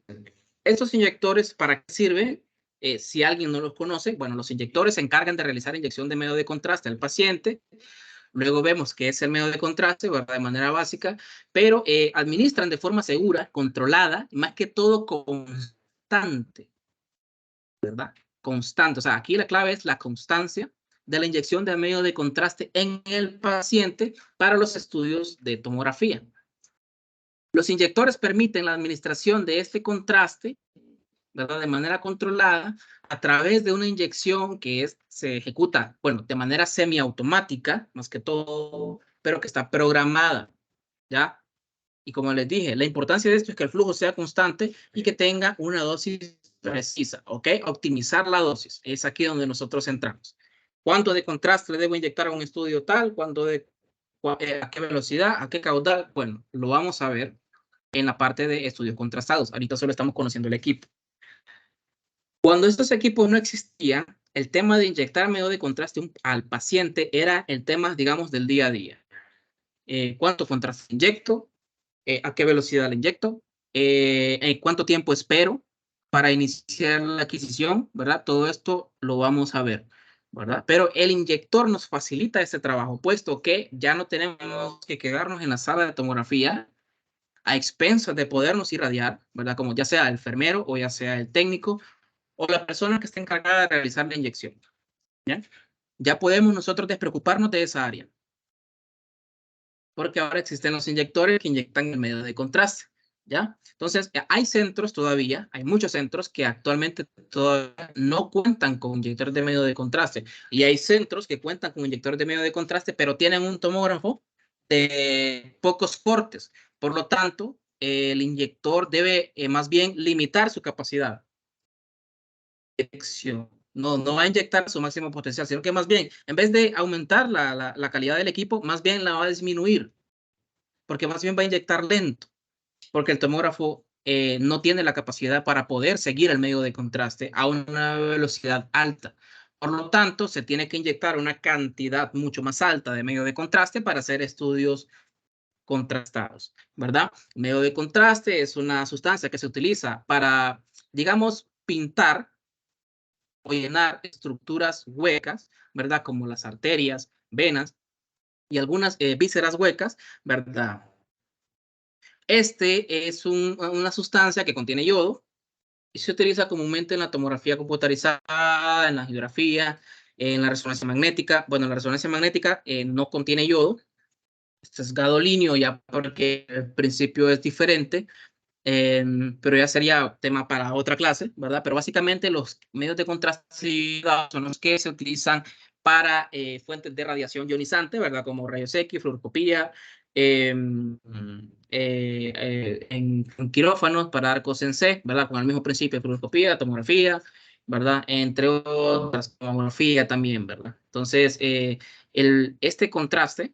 estos inyectores, ¿para qué sirven? Si alguien no los conoce, bueno, los inyectores se encargan de realizar inyección de medio de contraste al paciente. Luego vemos que es el medio de contraste, ¿verdad? De manera básica, pero administran de forma segura, controlada, y más que todo constante, ¿verdad? Constante. O sea, aquí la clave es la constancia de la inyección de medio de contraste en el paciente para los estudios de tomografía. Los inyectores permiten la administración de este contraste, ¿verdad? De manera controlada a través de una inyección que se ejecuta, bueno, de manera semiautomática, más que todo, pero que está programada, ¿ya? Y como les dije, la importancia de esto es que el flujo sea constante y que tenga una dosis precisa, ¿ok? Optimizar la dosis. Es aquí donde nosotros entramos. ¿Cuánto de contraste le debo inyectar a un estudio tal? ¿A qué velocidad? ¿A qué caudal? Bueno, lo vamos a ver en la parte de estudios contrastados. Ahorita solo estamos conociendo el equipo. Cuando estos equipos no existían, el tema de inyectar medio de contraste al paciente era el tema, digamos, del día a día. ¿Cuánto contraste inyecto? ¿A qué velocidad le inyecto? ¿Cuánto tiempo espero para iniciar la adquisición? ¿Verdad? Todo esto lo vamos a ver, ¿verdad? Pero el inyector nos facilita este trabajo, puesto que ya no tenemos que quedarnos en la sala de tomografía a expensas de podernos irradiar, ¿verdad? Como ya sea el enfermero o ya sea el técnico o la persona que esté encargada de realizar la inyección, ¿ya? Ya podemos nosotros despreocuparnos de esa área, porque ahora existen los inyectores que inyectan el medio de contraste, ¿ya? Entonces, hay centros todavía, hay muchos centros que actualmente todavía no cuentan con inyectores de medio de contraste, y hay centros que cuentan con inyectores de medio de contraste, pero tienen un tomógrafo de pocos cortes. Por lo tanto, el inyector debe más bien limitar su capacidad de inyección. No va a inyectar su máximo potencial, sino que más bien, en vez de aumentar la calidad del equipo, más bien la va a disminuir, porque más bien va a inyectar lento, porque el tomógrafo no tiene la capacidad para poder seguir el medio de contraste a una velocidad alta. Por lo tanto, se tiene que inyectar una cantidad mucho más alta de medio de contraste para hacer estudios contrastados, ¿verdad? Medio de contraste es una sustancia que se utiliza para, digamos, pintar o llenar estructuras huecas, ¿verdad? Como las arterias, venas y algunas vísceras huecas, ¿verdad? Este es una sustancia que contiene yodo y se utiliza comúnmente en la tomografía computarizada, en la angiografía, en la resonancia magnética. Bueno, la resonancia magnética no contiene yodo. Este es gadolíneo, ya porque el principio es diferente, pero ya sería tema para otra clase, ¿verdad? Pero básicamente los medios de contraste son los que se utilizan para fuentes de radiación ionizante, ¿verdad? Como rayos X, fluoroscopía, en quirófanos para dar cosas en C, ¿verdad? Con el mismo principio de fluoroscopía, tomografía, ¿verdad? Entre otras, tomografía también, ¿verdad? Entonces, este contraste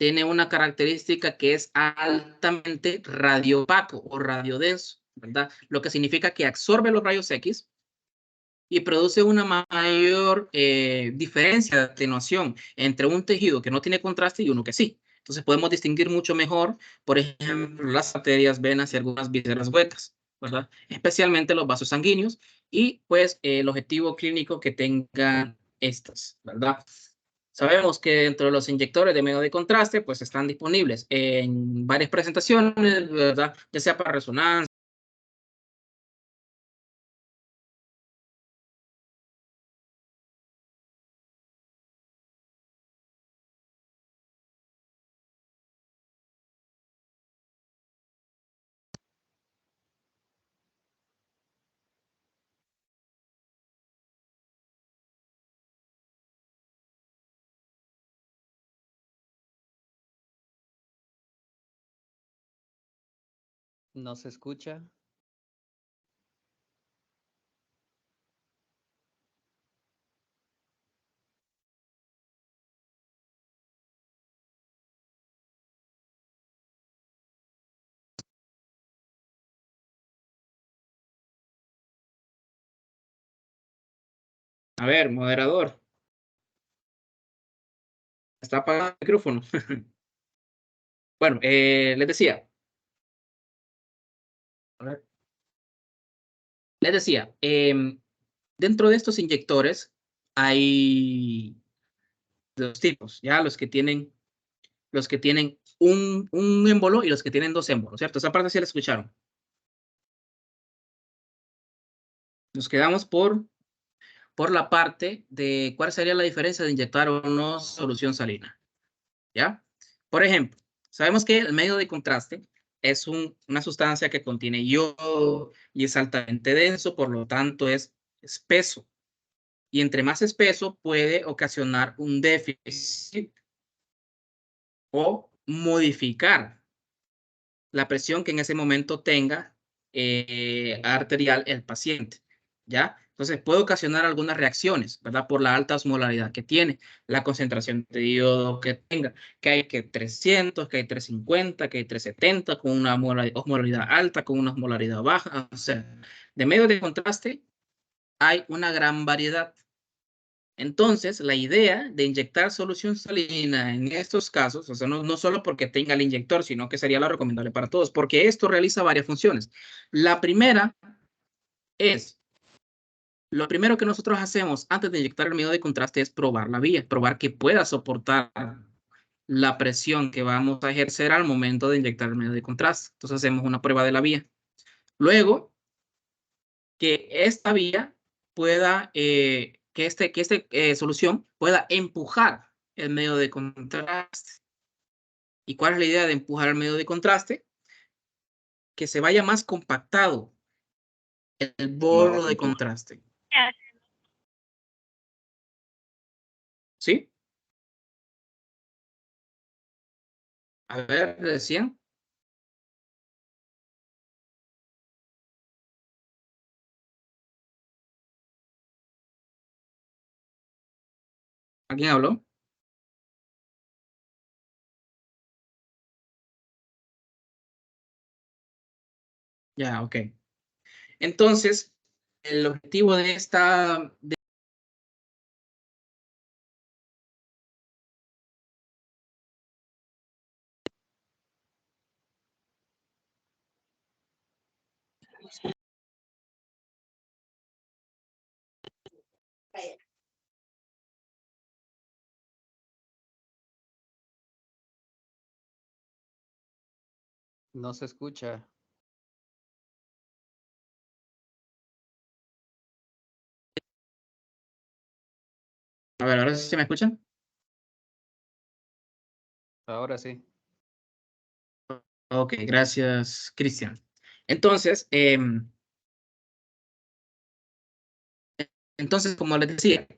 tiene una característica que es altamente radiopaco o radiodenso, ¿verdad? Lo que significa que absorbe los rayos X y produce una mayor diferencia de atenuación entre un tejido que no tiene contraste y uno que sí. Entonces podemos distinguir mucho mejor, por ejemplo, las arterias, venas y algunas vísceras huecas, ¿verdad? Especialmente los vasos sanguíneos y pues el objetivo clínico que tengan estas, ¿verdad? Sabemos que dentro de los inyectores de medio de contraste pues están disponibles en varias presentaciones, ¿verdad? Ya sea para resonancia. No se escucha. A ver, moderador. Está apagado el micrófono. Bueno, les decía. A ver. Les decía, dentro de estos inyectores hay dos tipos, ya los que tienen un émbolo y los que tienen dos émbolos, ¿cierto? Esa parte sí la escucharon. Nos quedamos por la parte de cuál sería la diferencia de inyectar o no solución salina, ¿ya? Por ejemplo, sabemos que el medio de contraste es una sustancia que contiene yodo y es altamente denso, por lo tanto es espeso. Y entre más espeso puede ocasionar un déficit o modificar la presión que en ese momento tenga arterial el paciente, ¿ya? Entonces puede ocasionar algunas reacciones, ¿verdad? Por la alta osmolaridad que tiene, la concentración de yodo que tenga, que hay que 300, que hay 350, que hay 370, con una osmolaridad alta, con una osmolaridad baja. O sea, de medios de contraste hay una gran variedad. Entonces, la idea de inyectar solución salina en estos casos, o sea, no solo porque tenga el inyector, sino que sería la recomendable para todos, porque esto realiza varias funciones. La primera es, lo primero que nosotros hacemos antes de inyectar el medio de contraste es probar la vía, probar que pueda soportar la presión que vamos a ejercer al momento de inyectar el medio de contraste. Entonces hacemos una prueba de la vía. Luego, que esta vía pueda, que esta solución pueda empujar el medio de contraste. ¿Y cuál es la idea de empujar el medio de contraste? Que se vaya más compactado el bolo de contraste. ¿Sí? A ver, decían. ¿Alguien habló? Ya, ok. Entonces, el objetivo de esta... No se escucha. A ver, ¿ahora sí se me escuchan? Ahora sí. Ok, gracias, Cristian. Entonces, como les decía,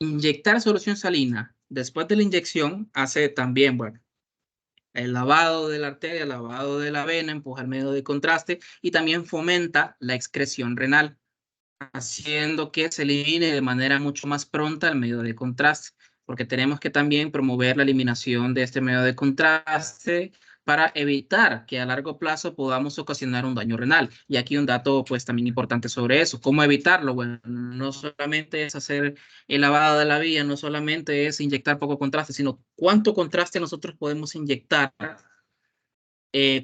inyectar solución salina después de la inyección hace también, bueno, el lavado de la arteria, el lavado de la vena, empuja el medio de contraste y también fomenta la excreción renal, haciendo que se elimine de manera mucho más pronta el medio de contraste, porque tenemos que también promover la eliminación de este medio de contraste para evitar que a largo plazo podamos ocasionar un daño renal. Y aquí un dato pues también importante sobre eso. ¿Cómo evitarlo? Bueno, no solamente es hacer el lavado de la vía, no solamente es inyectar poco contraste, sino cuánto contraste nosotros podemos inyectar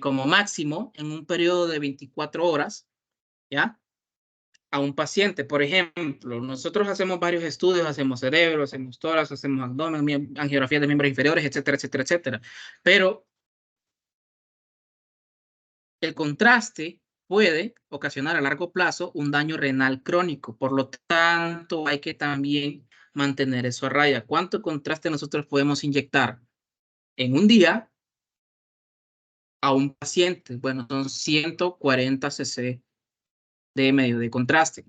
como máximo en un periodo de 24 horas, ¿ya? A un paciente. Por ejemplo, nosotros hacemos varios estudios, hacemos cerebro, hacemos tórax, hacemos abdomen, angiografía de miembros inferiores, etcétera, etcétera, etcétera. Pero el contraste puede ocasionar a largo plazo un daño renal crónico. Por lo tanto, hay que también mantener eso a raya. ¿Cuánto contraste nosotros podemos inyectar en un día a un paciente? Bueno, son 140 cc de medio de contraste.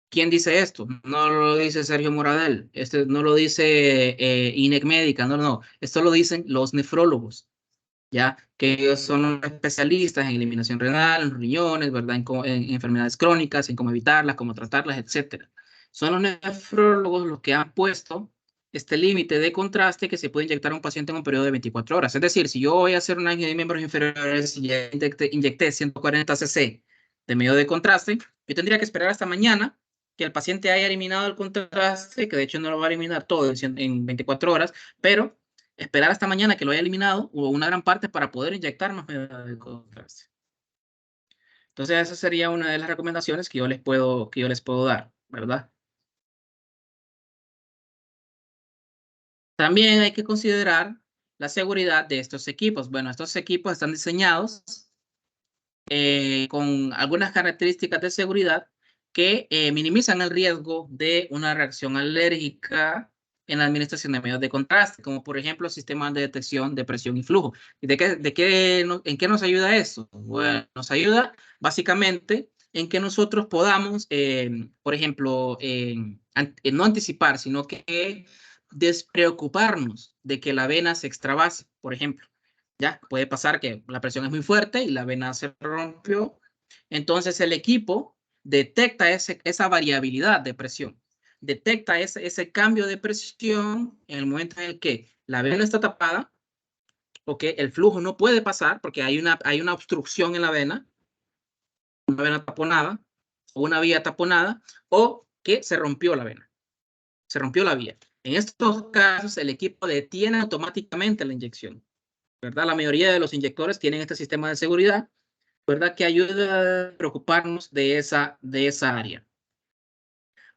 ¿Quién dice esto? No lo dice Sergio Moradel, no lo dice INEC Médica, no. Esto lo dicen los nefrólogos, ¿ya? Que ellos son los especialistas en eliminación renal, en riñones, ¿verdad? En enfermedades crónicas, en cómo evitarlas, cómo tratarlas, etc. Son los nefrólogos los que han puesto este límite de contraste que se puede inyectar a un paciente en un periodo de 24 horas. Es decir, si yo voy a hacer una angio de miembros inferiores y ya inyecté 140 cc de medio de contraste, yo tendría que esperar hasta mañana que el paciente haya eliminado el contraste, que de hecho no lo va a eliminar todo en 24 horas, pero esperar hasta mañana que lo haya eliminado o una gran parte para poder inyectar más medio de contraste. Entonces, esa sería una de las recomendaciones que yo les puedo dar, ¿verdad? También hay que considerar la seguridad de estos equipos. Bueno, estos equipos están diseñados con algunas características de seguridad que minimizan el riesgo de una reacción alérgica en la administración de medios de contraste, como por ejemplo sistemas de detección de presión y flujo. ¿Y en qué nos ayuda esto? Bueno, nos ayuda básicamente en que nosotros podamos, por ejemplo, no anticipar, sino que despreocuparnos de que la vena se extravase, por ejemplo. Ya, puede pasar que la presión es muy fuerte y la vena se rompió. Entonces el equipo detecta esa variabilidad de presión, detecta ese cambio de presión en el momento en el que la vena está tapada o que el flujo no puede pasar porque hay una obstrucción en la vena, una vena taponada o una vía taponada, o que se rompió la vena, se rompió la vía. En estos casos el equipo detiene automáticamente la inyección, ¿verdad? La mayoría de los inyectores tienen este sistema de seguridad, ¿verdad? Que ayuda a preocuparnos de esa área.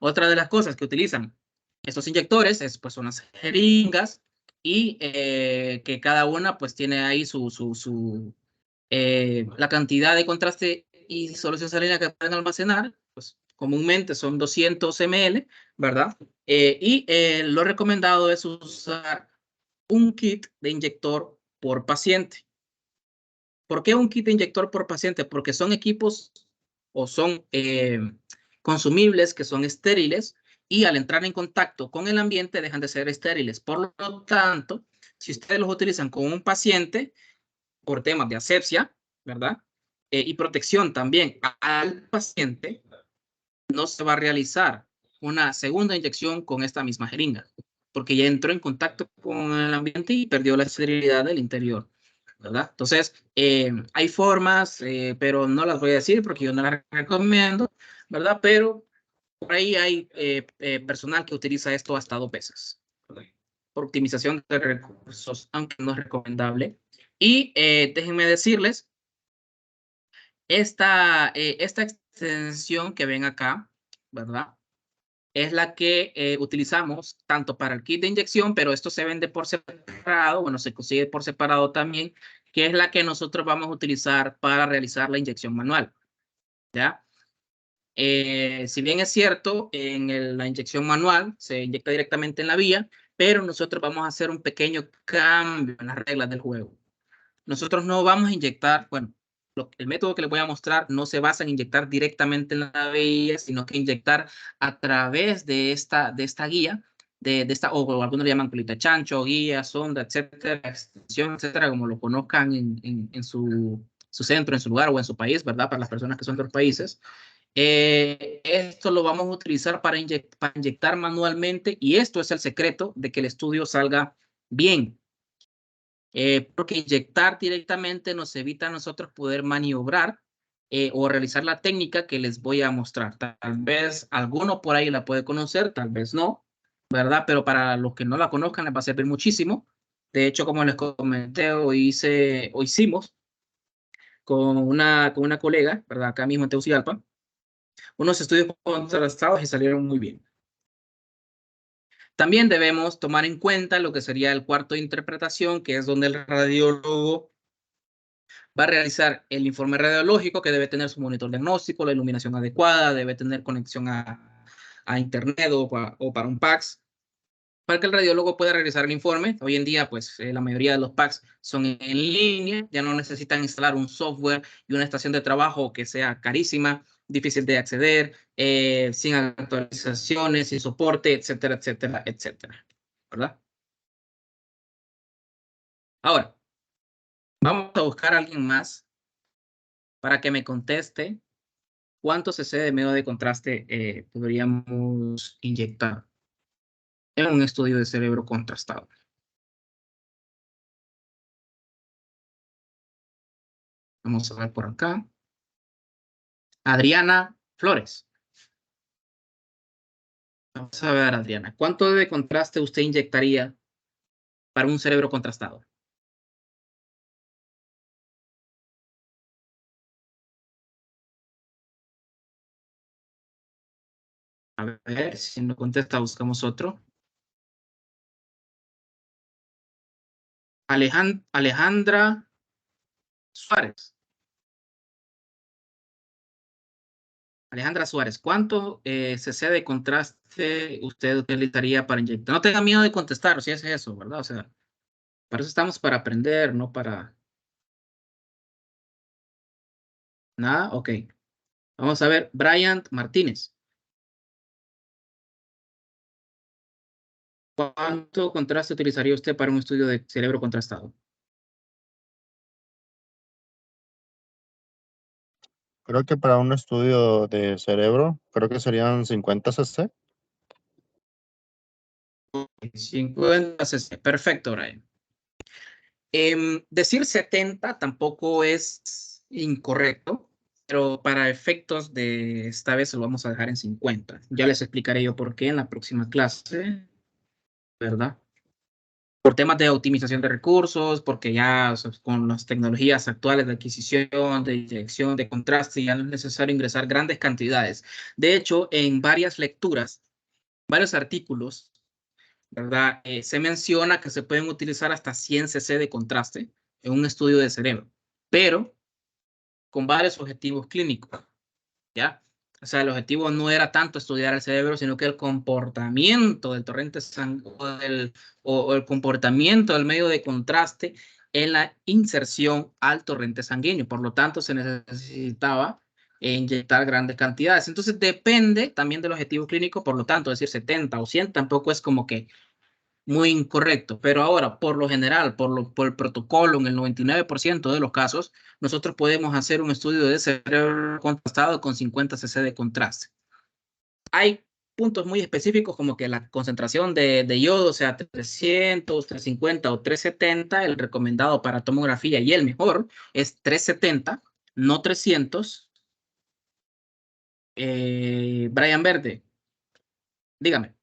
Otra de las cosas que utilizan estos inyectores pues, son las jeringas y que cada una pues tiene ahí la cantidad de contraste y solución salina que pueden almacenar, pues comúnmente son 200 ml, ¿verdad? Lo recomendado es usar un kit de inyector por paciente. ¿Por qué un kit de inyector por paciente? Porque son equipos o son consumibles que son estériles y al entrar en contacto con el ambiente dejan de ser estériles. Por lo tanto, si ustedes los utilizan con un paciente por temas de asepsia, ¿verdad? Y protección también al paciente, no se va a realizar una segunda inyección con esta misma jeringa, porque ya entró en contacto con el ambiente y perdió la esterilidad del interior, ¿verdad? Entonces, hay formas, pero no las voy a decir porque yo no las recomiendo, ¿verdad? Pero por ahí hay personal que utiliza esto hasta 2 veces, ¿verdad? Por optimización de recursos, aunque no es recomendable. Y déjenme decirles, esta extensión que ven acá, ¿verdad? Es la que utilizamos tanto para el kit de inyección, pero esto se vende por separado, bueno, se consigue por separado también, que es la que nosotros vamos a utilizar para realizar la inyección manual, ¿ya? Si bien es cierto, en la inyección manual se inyecta directamente en la vía, pero nosotros vamos a hacer un pequeño cambio en las reglas del juego. Nosotros no vamos a inyectar, bueno, el método que les voy a mostrar no se basa en inyectar directamente en la vía, sino que inyectar a través de esta guía, o algunos le llaman colita chancho, guía, sonda, etcétera, extensión, etcétera, como lo conozcan en su centro, en su lugar o en su país, ¿verdad? Para las personas que son de los países. Esto lo vamos a utilizar para inyectar manualmente y esto es el secreto de que el estudio salga bien. Porque inyectar directamente nos evita a nosotros poder maniobrar o realizar la técnica que les voy a mostrar. Tal vez alguno por ahí la puede conocer, tal vez no, ¿verdad? Pero para los que no la conozcan les va a servir muchísimo. De hecho, como les comenté, hoy hicimos con una colega, ¿verdad? Acá mismo en Tegucigalpa, unos estudios contrastados y salieron muy bien. También debemos tomar en cuenta lo que sería el cuarto de interpretación, que es donde el radiólogo va a realizar el informe radiológico, que debe tener su monitor diagnóstico, la iluminación adecuada, debe tener conexión a internet o para un PACS, para que el radiólogo pueda realizar el informe. Hoy en día, pues, la mayoría de los PACS son en línea, ya no necesitan instalar un software y una estación de trabajo que sea carísima, difícil de acceder, sin actualizaciones, sin soporte, etcétera, etcétera, etcétera, ¿verdad? Ahora, vamos a buscar a alguien más para que me conteste cuánto cc de medio de contraste podríamos inyectar en un estudio de cerebro contrastado. Vamos a ver por acá. Adriana Flores. Vamos a ver, Adriana, ¿cuánto de contraste usted inyectaría para un cerebro contrastado? A ver, si no contesta, buscamos otro. Alejandra Suárez. Alejandra Suárez, ¿cuánto cc de contraste usted utilizaría para inyectar? No tenga miedo de contestar, si es eso, ¿verdad? O sea, para eso estamos, para aprender, no para... Nada, ok. Vamos a ver, Brian Martínez. ¿Cuánto contraste utilizaría usted para un estudio de cerebro contrastado? Creo que para un estudio de cerebro, creo que serían 50 cc. 50 cc. Perfecto, Brian. Decir 70 tampoco es incorrecto, pero para efectos de esta vez lo vamos a dejar en 50. Ya les explicaré yo por qué en la próxima clase, ¿verdad? Por temas de optimización de recursos, porque ya, o sea, con las tecnologías actuales de adquisición, de inyección, de contraste, ya no es necesario ingresar grandes cantidades. De hecho, en varias lecturas, varios artículos, ¿verdad? Se menciona que se pueden utilizar hasta 100 cc de contraste en un estudio de cerebro, pero con varios objetivos clínicos, ¿ya? O sea, el objetivo no era tanto estudiar el cerebro, sino que el comportamiento del torrente sanguíneo o el comportamiento del medio de contraste en la inserción al torrente sanguíneo. Por lo tanto, se necesitaba inyectar grandes cantidades. Entonces, depende también del objetivo clínico. Por lo tanto, decir 70 o 100 tampoco es como que muy incorrecto. Pero ahora, por lo general, por el protocolo, en el 99% de los casos, nosotros podemos hacer un estudio de cerebro contrastado con 50 cc de contraste. Hay puntos muy específicos como que la concentración de yodo sea 300, 350 o 370. El recomendado para tomografía y el mejor es 370, no 300. Brian Verde, dígame.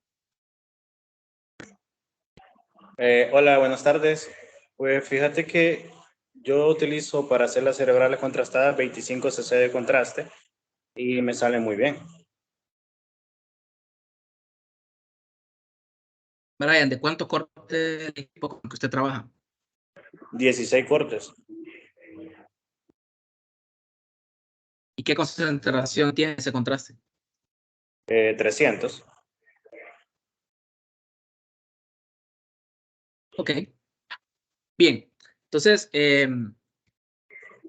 Hola, buenas tardes. Pues fíjate que yo utilizo para hacer las cerebrales contrastadas 25 cc de contraste y me sale muy bien. Brian, ¿de cuánto corte el equipo con que usted trabaja? 16 cortes. ¿Y qué concentración tiene ese contraste? 300. Ok. Bien. Entonces, qué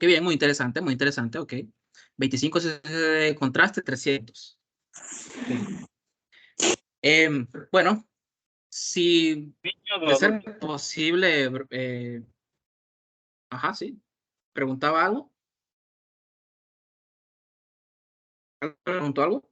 bien, muy interesante, ok. 25 de contraste, 300. Bueno, si de ser posible, ajá, sí. ¿Preguntaba algo? ¿Preguntó algo?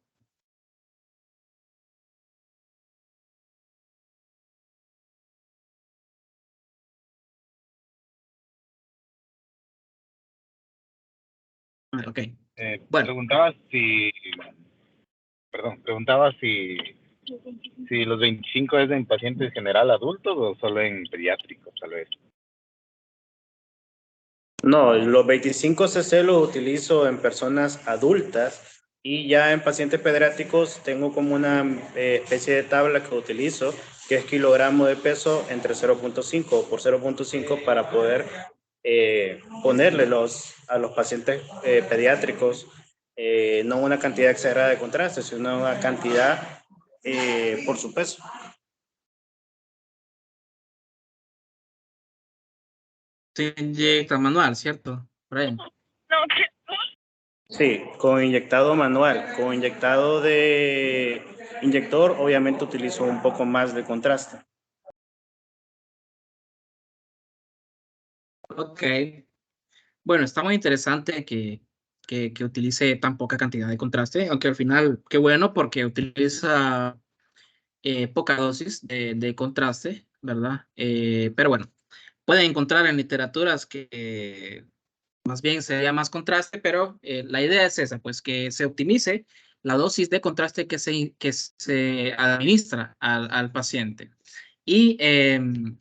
Ok. Bueno. Preguntaba si los 25 es en pacientes general adultos o solo en pediátricos, tal vez. No, los 25 cc los utilizo en personas adultas y ya en pacientes pediátricos tengo como una especie de tabla que utilizo, que es kilogramo de peso entre 0.5 por 0.5 para poder ponerle a los pacientes pediátricos no una cantidad exagerada de contraste, sino una cantidad por su peso. Se inyecta manual, ¿cierto? Por ahí. Sí, con inyectado manual, con inyectado de inyector, obviamente utilizo un poco más de contraste. Ok. Bueno, está muy interesante que utilice tan poca cantidad de contraste, aunque al final, qué bueno porque utiliza poca dosis de contraste, ¿verdad? Pero bueno, pueden encontrar en literaturas que más bien sería más contraste, pero la idea es esa, pues que se optimice la dosis de contraste que se administra al paciente. Y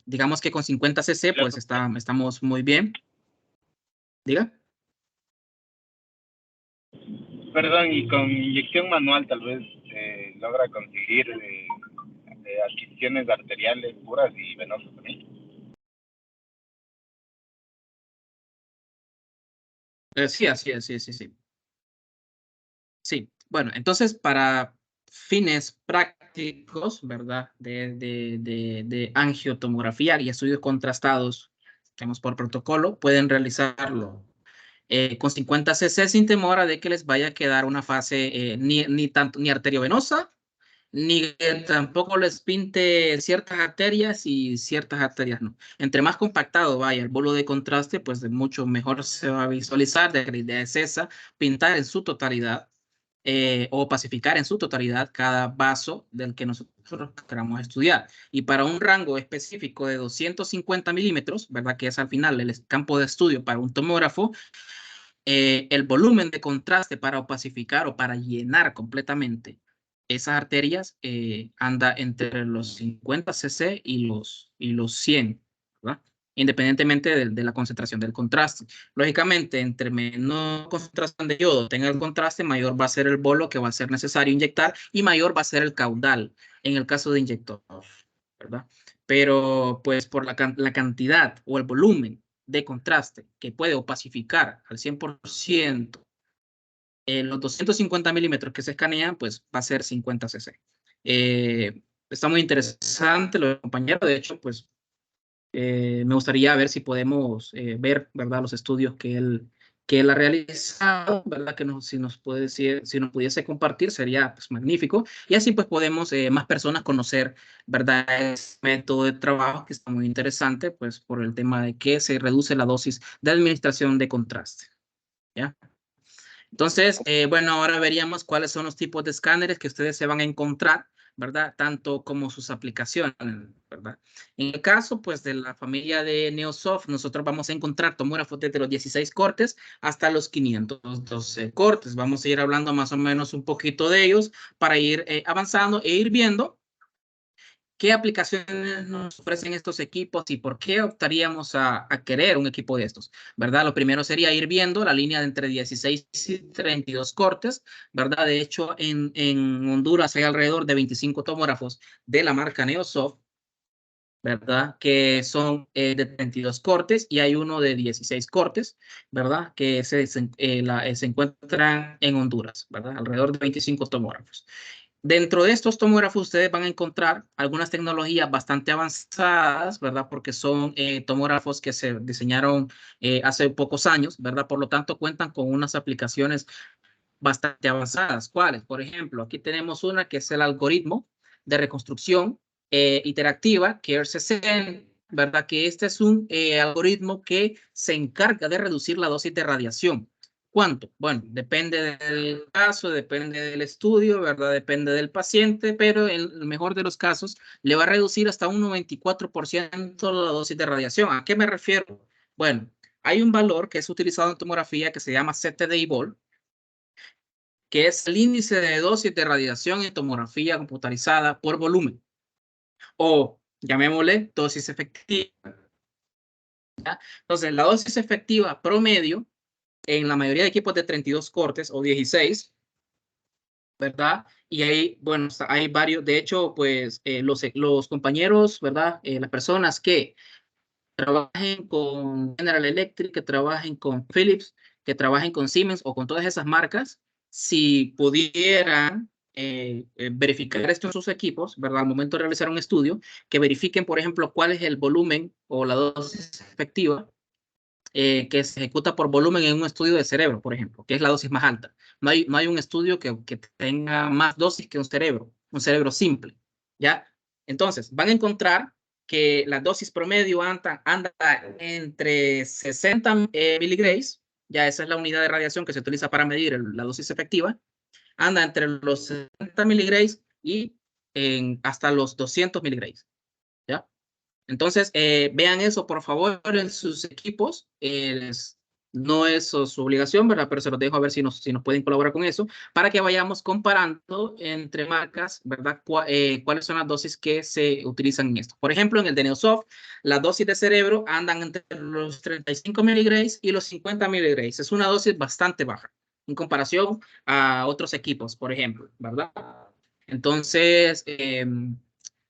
digamos que con 50 cc, pues estamos muy bien. Diga. Perdón, y con inyección manual tal vez logra conseguir adquisiciones arteriales puras y venosas también. Sí, así es, sí, sí, sí. Sí, bueno, entonces para fines prácticos, ¿verdad? De angiotomografía y estudios contrastados, digamos por protocolo, pueden realizarlo con 50 cc sin temor a de que les vaya a quedar una fase ni arteriovenosa, ni que tampoco les pinte ciertas arterias y ciertas arterias no. Entre más compactado vaya el bolo de contraste, pues de mucho mejor se va a visualizar. La idea es esa, pintar en su totalidad o pacificar en su totalidad cada vaso del que nosotros queramos estudiar. Y para un rango específico de 250 milímetros, ¿verdad? Que es al final el campo de estudio para un tomógrafo, el volumen de contraste para opacificar o para llenar completamente esas arterias anda entre los 50 cc y los 100, ¿verdad? Independientemente de la concentración del contraste. Lógicamente, entre menos concentración de yodo tenga el contraste, mayor va a ser el bolo que va a ser necesario inyectar y mayor va a ser el caudal en el caso de inyector, ¿verdad? Pero pues por la cantidad o el volumen de contraste que puede opacificar al 100% los 250 milímetros que se escanean, pues va a ser 50 cc. Está muy interesante lo de compañero. De hecho, pues me gustaría ver si podemos ver, ¿verdad? Los estudios que él ha realizado, ¿verdad? Si nos pudiese compartir, sería pues, magnífico. Y así pues podemos más personas conocer, ¿verdad? Este método de trabajo que está muy interesante, pues por el tema de que se reduce la dosis de administración de contraste, ¿ya? Entonces, bueno, ahora veríamos cuáles son los tipos de escáneres que ustedes se van a encontrar, ¿verdad? Tanto como sus aplicaciones, ¿verdad? En el caso, pues, de la familia de Neosoft, nosotros vamos a encontrar tomógrafos desde los 16 cortes hasta los 512 cortes. Vamos a ir hablando más o menos un poquito de ellos para ir avanzando e ir viendo qué aplicaciones nos ofrecen estos equipos y por qué optaríamos a querer un equipo de estos, ¿verdad? Lo primero sería ir viendo la línea de entre 16 y 32 cortes, ¿verdad? De hecho, en Honduras hay alrededor de 25 tomógrafos de la marca Neosoft, ¿verdad? Que son de 32 cortes y hay uno de 16 cortes, ¿verdad? Que se encuentran en Honduras, ¿verdad? Alrededor de 25 tomógrafos. Dentro de estos tomógrafos ustedes van a encontrar algunas tecnologías bastante avanzadas, ¿verdad? Porque son tomógrafos que se diseñaron hace pocos años, ¿verdad? Por lo tanto, cuentan con unas aplicaciones bastante avanzadas. ¿Cuáles? Por ejemplo, aquí tenemos una que es el algoritmo de reconstrucción interactiva, CareCC, ¿verdad? Que este es un algoritmo que se encarga de reducir la dosis de radiación. ¿Cuánto? Bueno, depende del caso, depende del estudio, ¿verdad? Depende del paciente, pero en el mejor de los casos le va a reducir hasta un 94% la dosis de radiación. ¿A qué me refiero? Bueno, hay un valor que es utilizado en tomografía que se llama CTDI-VOL, que es el índice de dosis de radiación en tomografía computarizada por volumen, o llamémosle dosis efectiva. ¿ya? Entonces, la dosis efectiva promedio en la mayoría de equipos de 32 cortes o 16, ¿verdad? Y ahí, bueno, hay varios, de hecho, pues los compañeros, ¿verdad? Las personas que trabajen con General Electric, que trabajen con Philips, que trabajen con Siemens o con todas esas marcas, si pudieran verificar esto en sus equipos, ¿verdad? Al momento de realizar un estudio, que verifiquen, por ejemplo, cuál es el volumen o la dosis efectiva que se ejecuta por volumen en un estudio de cerebro, por ejemplo, que es la dosis más alta. No hay un estudio que tenga más dosis que un cerebro simple, ¿ya? Entonces, van a encontrar que la dosis promedio anda entre 60 miligrays, ya esa es la unidad de radiación que se utiliza para medir la dosis efectiva, anda entre los 60 miligrays y hasta los 200 miligrays, ¿ya? Entonces, vean eso, por favor, en sus equipos. No es su obligación, ¿verdad? Pero se los dejo a ver si nos pueden colaborar con eso, para que vayamos comparando entre marcas, ¿verdad? Cuáles son las dosis que se utilizan en esto. Por ejemplo, en el de Neosoft, las dosis de cerebro andan entre los 35 miligrays y los 50 miligrays. Es una dosis bastante baja en comparación a otros equipos, por ejemplo, ¿verdad? Entonces,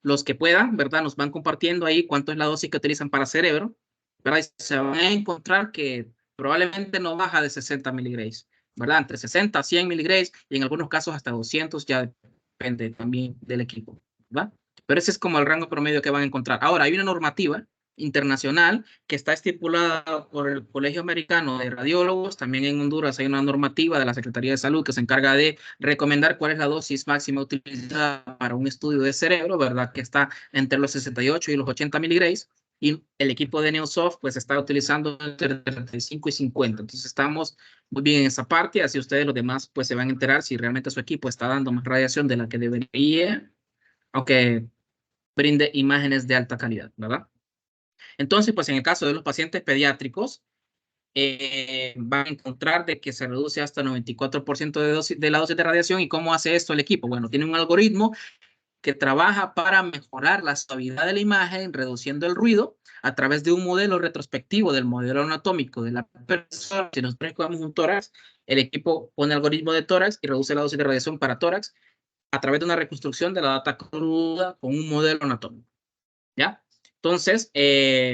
los que puedan, ¿verdad? Nos van compartiendo ahí cuánto es la dosis que utilizan para cerebro, ¿verdad? Y se van a encontrar que probablemente no baja de 60 miligrays, ¿verdad? Entre 60 a 100 miligrays y en algunos casos hasta 200, ya depende también del equipo, ¿verdad? Pero ese es como el rango promedio que van a encontrar. Ahora, hay una normativa internacional que está estipulada por el Colegio Americano de Radiólogos. También en Honduras hay una normativa de la Secretaría de Salud que se encarga de recomendar cuál es la dosis máxima utilizada para un estudio de cerebro, ¿verdad? Que está entre los 68 y los 80 miligrays. Y el equipo de Neosoft pues está utilizando entre 35 y 50. Entonces estamos muy bien en esa parte, así ustedes los demás pues se van a enterar si realmente su equipo está dando más radiación de la que debería, aunque brinde imágenes de alta calidad, ¿verdad? Entonces, pues en el caso de los pacientes pediátricos, van a encontrar de que se reduce hasta 94% de la dosis de radiación. ¿Y cómo hace esto el equipo? Bueno, tiene un algoritmo que trabaja para mejorar la suavidad de la imagen, reduciendo el ruido a través de un modelo retrospectivo del modelo anatómico de la persona. Si nosotros jugamos un tórax, el equipo pone el algoritmo de tórax y reduce la dosis de radiación para tórax a través de una reconstrucción de la data cruda con un modelo anatómico, ¿ya? Entonces,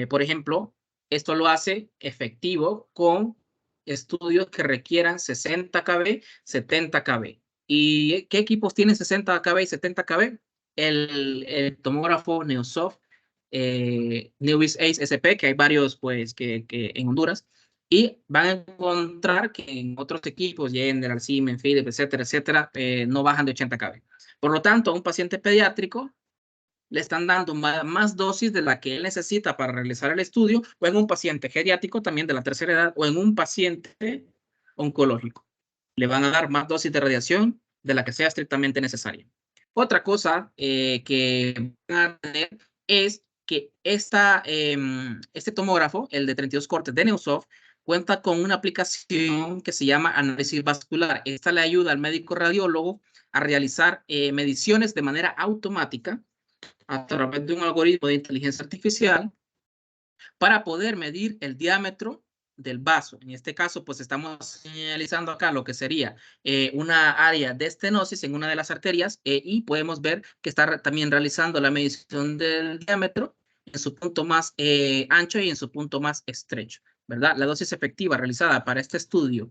por ejemplo, esto lo hace efectivo con estudios que requieran 60 kb, 70 kb. ¿Y qué equipos tienen 60 kb y 70 kb? El tomógrafo Neosoft, Neovis Ace SP, que hay varios pues, que en Honduras, y van a encontrar que en otros equipos, General, Siemens, Philips, etcétera, etcétera, no bajan de 80 kb. Por lo tanto, a un paciente pediátrico le están dando más dosis de la que él necesita para realizar el estudio, o en un paciente geriátrico también de la tercera edad, o en un paciente oncológico. Le van a dar más dosis de radiación de la que sea estrictamente necesaria. Otra cosa que van a tener es que este tomógrafo, el de 32 cortes de Neosoft, cuenta con una aplicación que se llama análisis vascular. Esta le ayuda al médico radiólogo a realizar mediciones de manera automática a través de un algoritmo de inteligencia artificial para poder medir el diámetro del vaso. En este caso, pues estamos señalizando acá lo que sería una área de estenosis en una de las arterias y podemos ver que está también realizando la medición del diámetro en su punto más ancho y en su punto más estrecho, ¿verdad? La dosis efectiva realizada para este estudio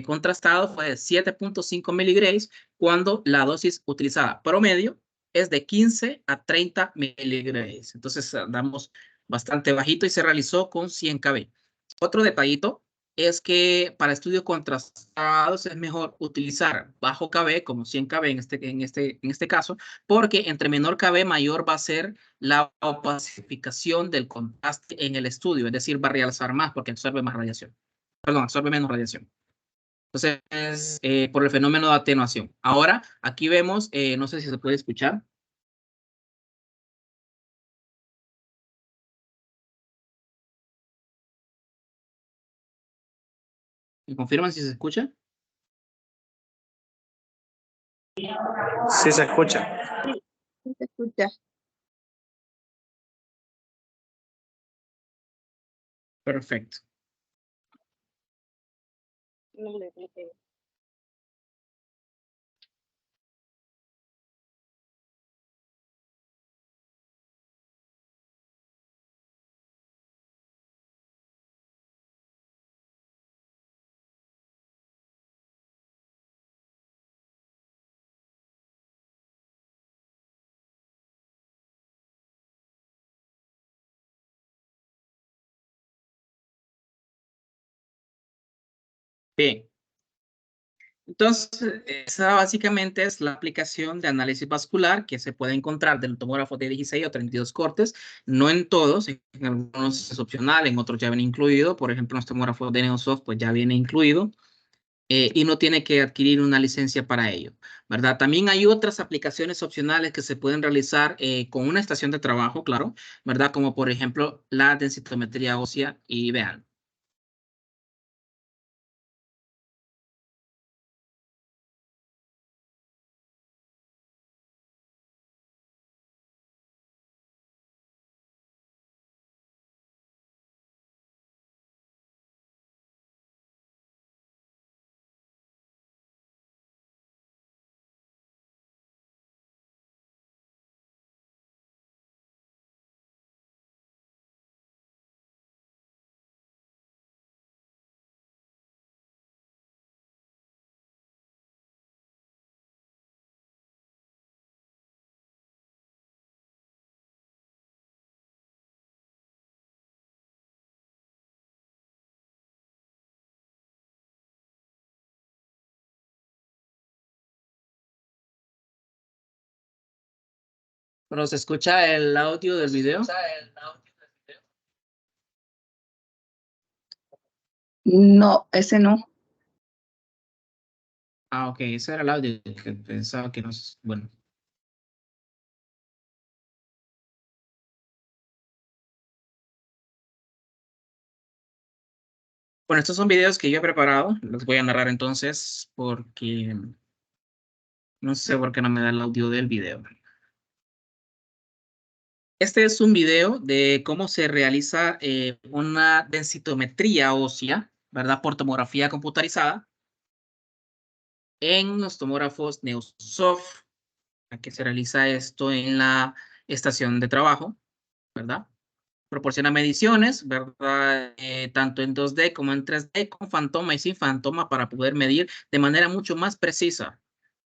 contrastado fue de 7.5 miligrays, cuando la dosis utilizada promedio es de 15 a 30 miligrays. Entonces andamos bastante bajito y se realizó con 100 kb. Otro detallito es que para estudios contrastados es mejor utilizar bajo kb, como 100 kb en este caso, porque entre menor kb mayor va a ser la opacificación del contraste en el estudio, es decir, va a realzar más porque absorbe más radiación. Perdón, absorbe menos radiación. Entonces, por el fenómeno de atenuación. Ahora, aquí vemos, no sé si se puede escuchar. ¿Me confirman si se escucha? Sí se escucha. Sí se escucha. Perfecto. Bien. Entonces, esa básicamente es la aplicación de análisis vascular que se puede encontrar del tomógrafo de 16 o 32 cortes, no en todos, en algunos es opcional, en otros ya viene incluido, por ejemplo, en los tomógrafos de Neosoft pues ya viene incluido, y no tiene que adquirir una licencia para ello, ¿verdad? También hay otras aplicaciones opcionales que se pueden realizar con una estación de trabajo, claro, ¿verdad? Como por ejemplo la densitometría ósea, y vean. ¿Pero se escucha el audio del video? No, ese no. Ah, ok, ese era el audio que pensaba que no es bueno. Bueno, estos son videos que yo he preparado, los voy a narrar entonces porque no sé por qué no me da el audio del video. Este es un video de cómo se realiza una densitometría ósea, ¿verdad? Por tomografía computarizada en los tomógrafos Neosoft, que se realiza esto en la estación de trabajo, ¿verdad? Proporciona mediciones, ¿verdad? Tanto en 2D como en 3D, con fantoma y sin fantoma, para poder medir de manera mucho más precisa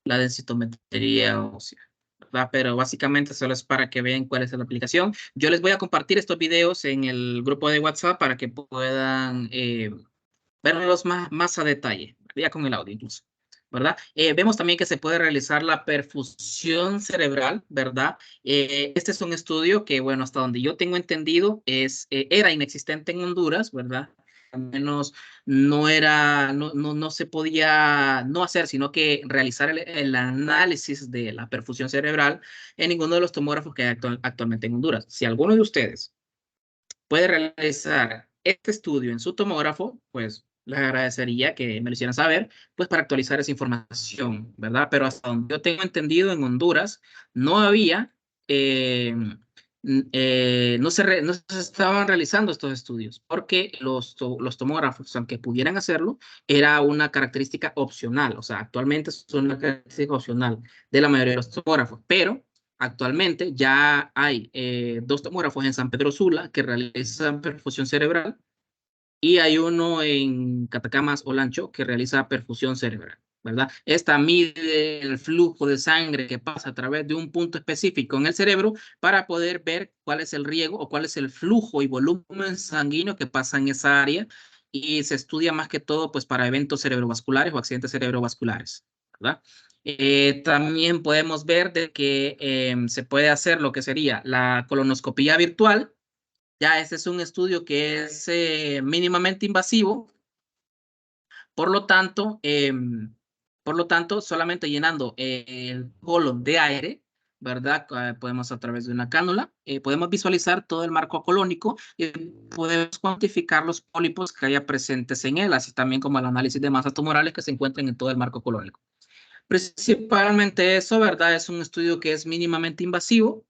la densitometría ósea, ¿verdad? Pero básicamente solo es para que vean cuál es la aplicación. Yo les voy a compartir estos videos en el grupo de WhatsApp para que puedan verlos más a detalle, ya con el audio incluso, ¿verdad? Vemos también que se puede realizar la perfusión cerebral, ¿verdad? Este es un estudio que, bueno, hasta donde yo tengo entendido, era inexistente en Honduras, ¿verdad? Al menos no se podía no hacer, sino que realizar el análisis de la perfusión cerebral en ninguno de los tomógrafos que hay actualmente en Honduras. Si alguno de ustedes puede realizar este estudio en su tomógrafo, pues les agradecería que me lo hicieran saber, pues para actualizar esa información, ¿verdad? Pero hasta donde yo tengo entendido, en Honduras no había, no se estaban realizando estos estudios, porque los tomógrafos, aunque pudieran hacerlo, era una característica opcional, o sea, actualmente es una característica opcional de la mayoría de los tomógrafos, pero actualmente ya hay 2 tomógrafos en San Pedro Sula que realizan perfusión cerebral, y hay uno en Catacamas Olancho que realiza perfusión cerebral, ¿verdad? Esta mide el flujo de sangre que pasa a través de un punto específico en el cerebro para poder ver cuál es el riego o cuál es el flujo y volumen sanguíneo que pasa en esa área, y se estudia más que todo pues para eventos cerebrovasculares o accidentes cerebrovasculares, ¿verdad? También podemos ver de que se puede hacer lo que sería la colonoscopía virtual. Ya este es un estudio que es mínimamente invasivo, por lo tanto, solamente llenando el colon de aire, ¿verdad? Podemos, a través de una cánula, podemos visualizar todo el marco colónico y podemos cuantificar los pólipos que haya presentes en él, así también como el análisis de masas tumorales que se encuentran en todo el marco colónico. Principalmente eso, ¿verdad? Es un estudio que es mínimamente invasivo,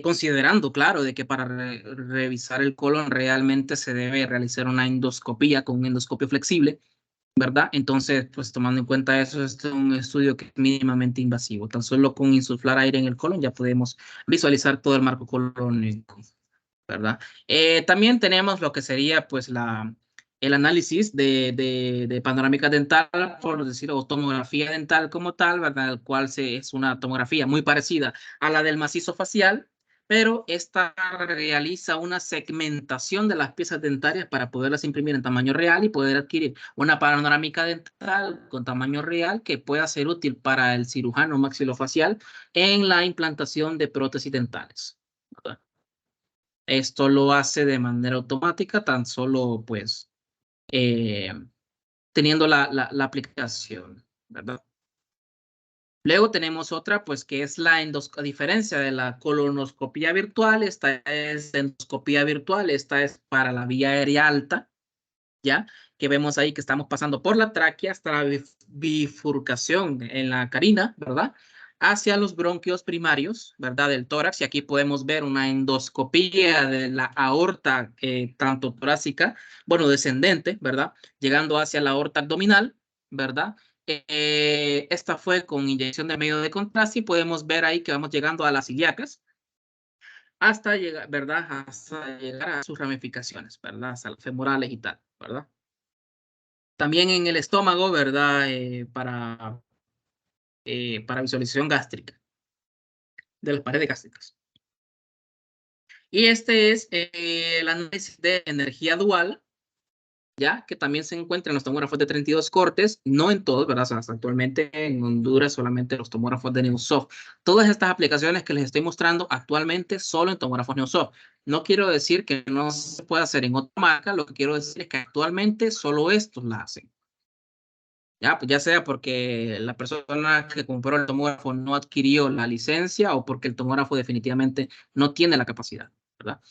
considerando, claro, de que para revisar el colon realmente se debe realizar una endoscopía con un endoscopio flexible, ¿verdad? Entonces, pues tomando en cuenta eso, es un estudio que es mínimamente invasivo. Tan solo con insuflar aire en el colon ya podemos visualizar todo el marco colónico, ¿verdad? También tenemos lo que sería, pues, el análisis de panorámica dental, por decirlo, o tomografía dental como tal, ¿verdad? El cual es una tomografía muy parecida a la del macizo facial, pero esta realiza una segmentación de las piezas dentarias para poderlas imprimir en tamaño real y poder adquirir una panorámica dental con tamaño real que pueda ser útil para el cirujano maxilofacial en la implantación de prótesis dentales, ¿verdad? Esto lo hace de manera automática, tan solo pues teniendo la aplicación, ¿verdad? Luego tenemos otra, pues, que es a diferencia de la colonoscopía virtual, esta es endoscopía virtual, esta es para la vía aérea alta, ¿ya? Que vemos ahí que estamos pasando por la tráquea hasta la bifurcación en la carina, ¿verdad? Hacia los bronquios primarios, ¿verdad? Del tórax, y aquí podemos ver una endoscopía de la aorta, tanto torácica, bueno, descendente, ¿verdad? Llegando hacia la aorta abdominal, ¿verdad? Esta fue con inyección de medio de contraste y podemos ver ahí que vamos llegando a las ilíacas hasta llegar, ¿verdad? Hasta llegar a sus ramificaciones, ¿verdad? Hasta las femorales y tal, ¿verdad? También en el estómago, ¿verdad? Para visualización gástrica, de las paredes gástricas. Y este es el análisis de energía dual, ya que también se encuentra en los tomógrafos de 32 cortes, no en todos, ¿verdad? O sea, actualmente en Honduras solamente los tomógrafos de Neusoft. Todas estas aplicaciones que les estoy mostrando actualmente solo en tomógrafos Neusoft. No quiero decir que no se pueda hacer en otra marca, lo que quiero decir es que actualmente solo estos la hacen. Ya, pues ya sea porque la persona que compró el tomógrafo no adquirió la licencia o porque el tomógrafo definitivamente no tiene la capacidad, ¿verdad?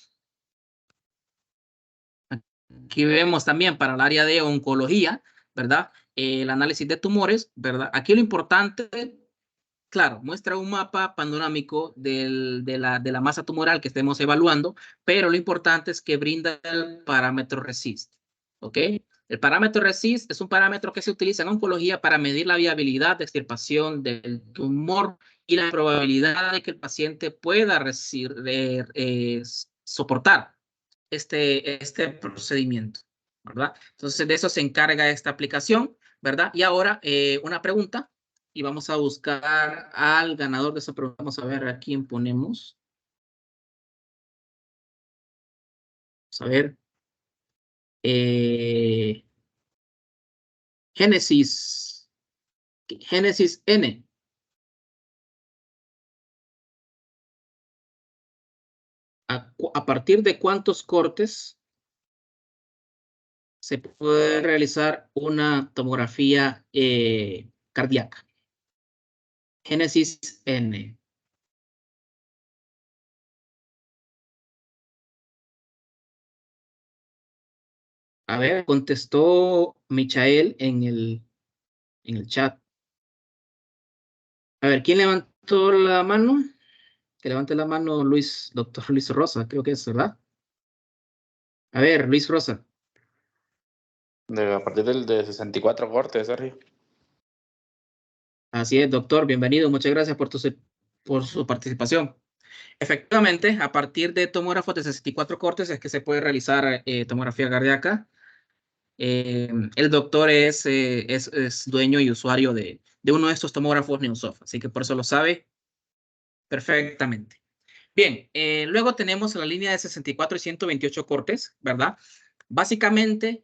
Aquí vemos también para el área de oncología, ¿verdad? El análisis de tumores, ¿verdad? Aquí lo importante, claro, muestra un mapa panorámico de la masa tumoral que estemos evaluando, pero lo importante es que brinda el parámetro RECIST, ¿ok? El parámetro RECIST es un parámetro que se utiliza en oncología para medir la viabilidad de extirpación del tumor y la probabilidad de que el paciente pueda soportar este procedimiento, ¿verdad? Entonces, de eso se encarga esta aplicación, ¿verdad? Y ahora, una pregunta, y vamos a buscar al ganador de esa pregunta. Vamos a ver a quién ponemos. Vamos a ver. Génesis N. ¿A partir de cuántos cortes se puede realizar una tomografía cardíaca? Génesis N. A ver, contestó Michael en el chat. A ver, ¿quién levantó la mano? Que levante la mano doctor Luis Rosa, creo que es, ¿verdad? A ver, Luis Rosa. A partir de 64 cortes, Sergio. Así es, doctor, bienvenido. Muchas gracias por su participación. Efectivamente, a partir de tomógrafos de 64 cortes es que se puede realizar tomografía cardíaca. El doctor es dueño y usuario de uno de estos tomógrafos Neusoft, así que por eso lo sabe perfectamente. Bien, luego tenemos la línea de 64 y 128 cortes, ¿verdad? Básicamente,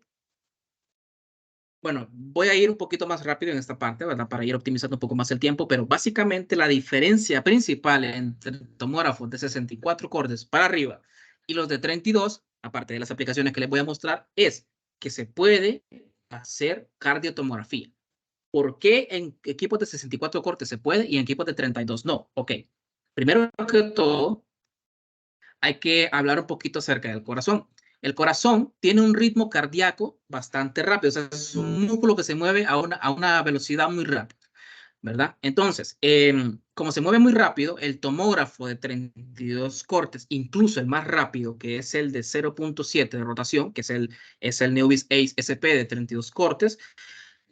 bueno, voy a ir un poquito más rápido en esta parte, ¿verdad? Para ir optimizando un poco más el tiempo, pero básicamente la diferencia principal entre tomógrafos de 64 cortes para arriba y los de 32, aparte de las aplicaciones que les voy a mostrar, es que se puede hacer cardiotomografía. ¿Por qué en equipos de 64 cortes se puede y en equipos de 32 no? Ok, primero que todo, hay que hablar un poquito acerca del corazón. El corazón tiene un ritmo cardíaco bastante rápido, o sea, es un músculo que se mueve a una velocidad muy rápida. ¿verdad? Entonces, como se mueve muy rápido, el tomógrafo de 32 cortes, incluso el más rápido, que es el de 0.7 de rotación, que es el Neovis Ace SP de 32 cortes,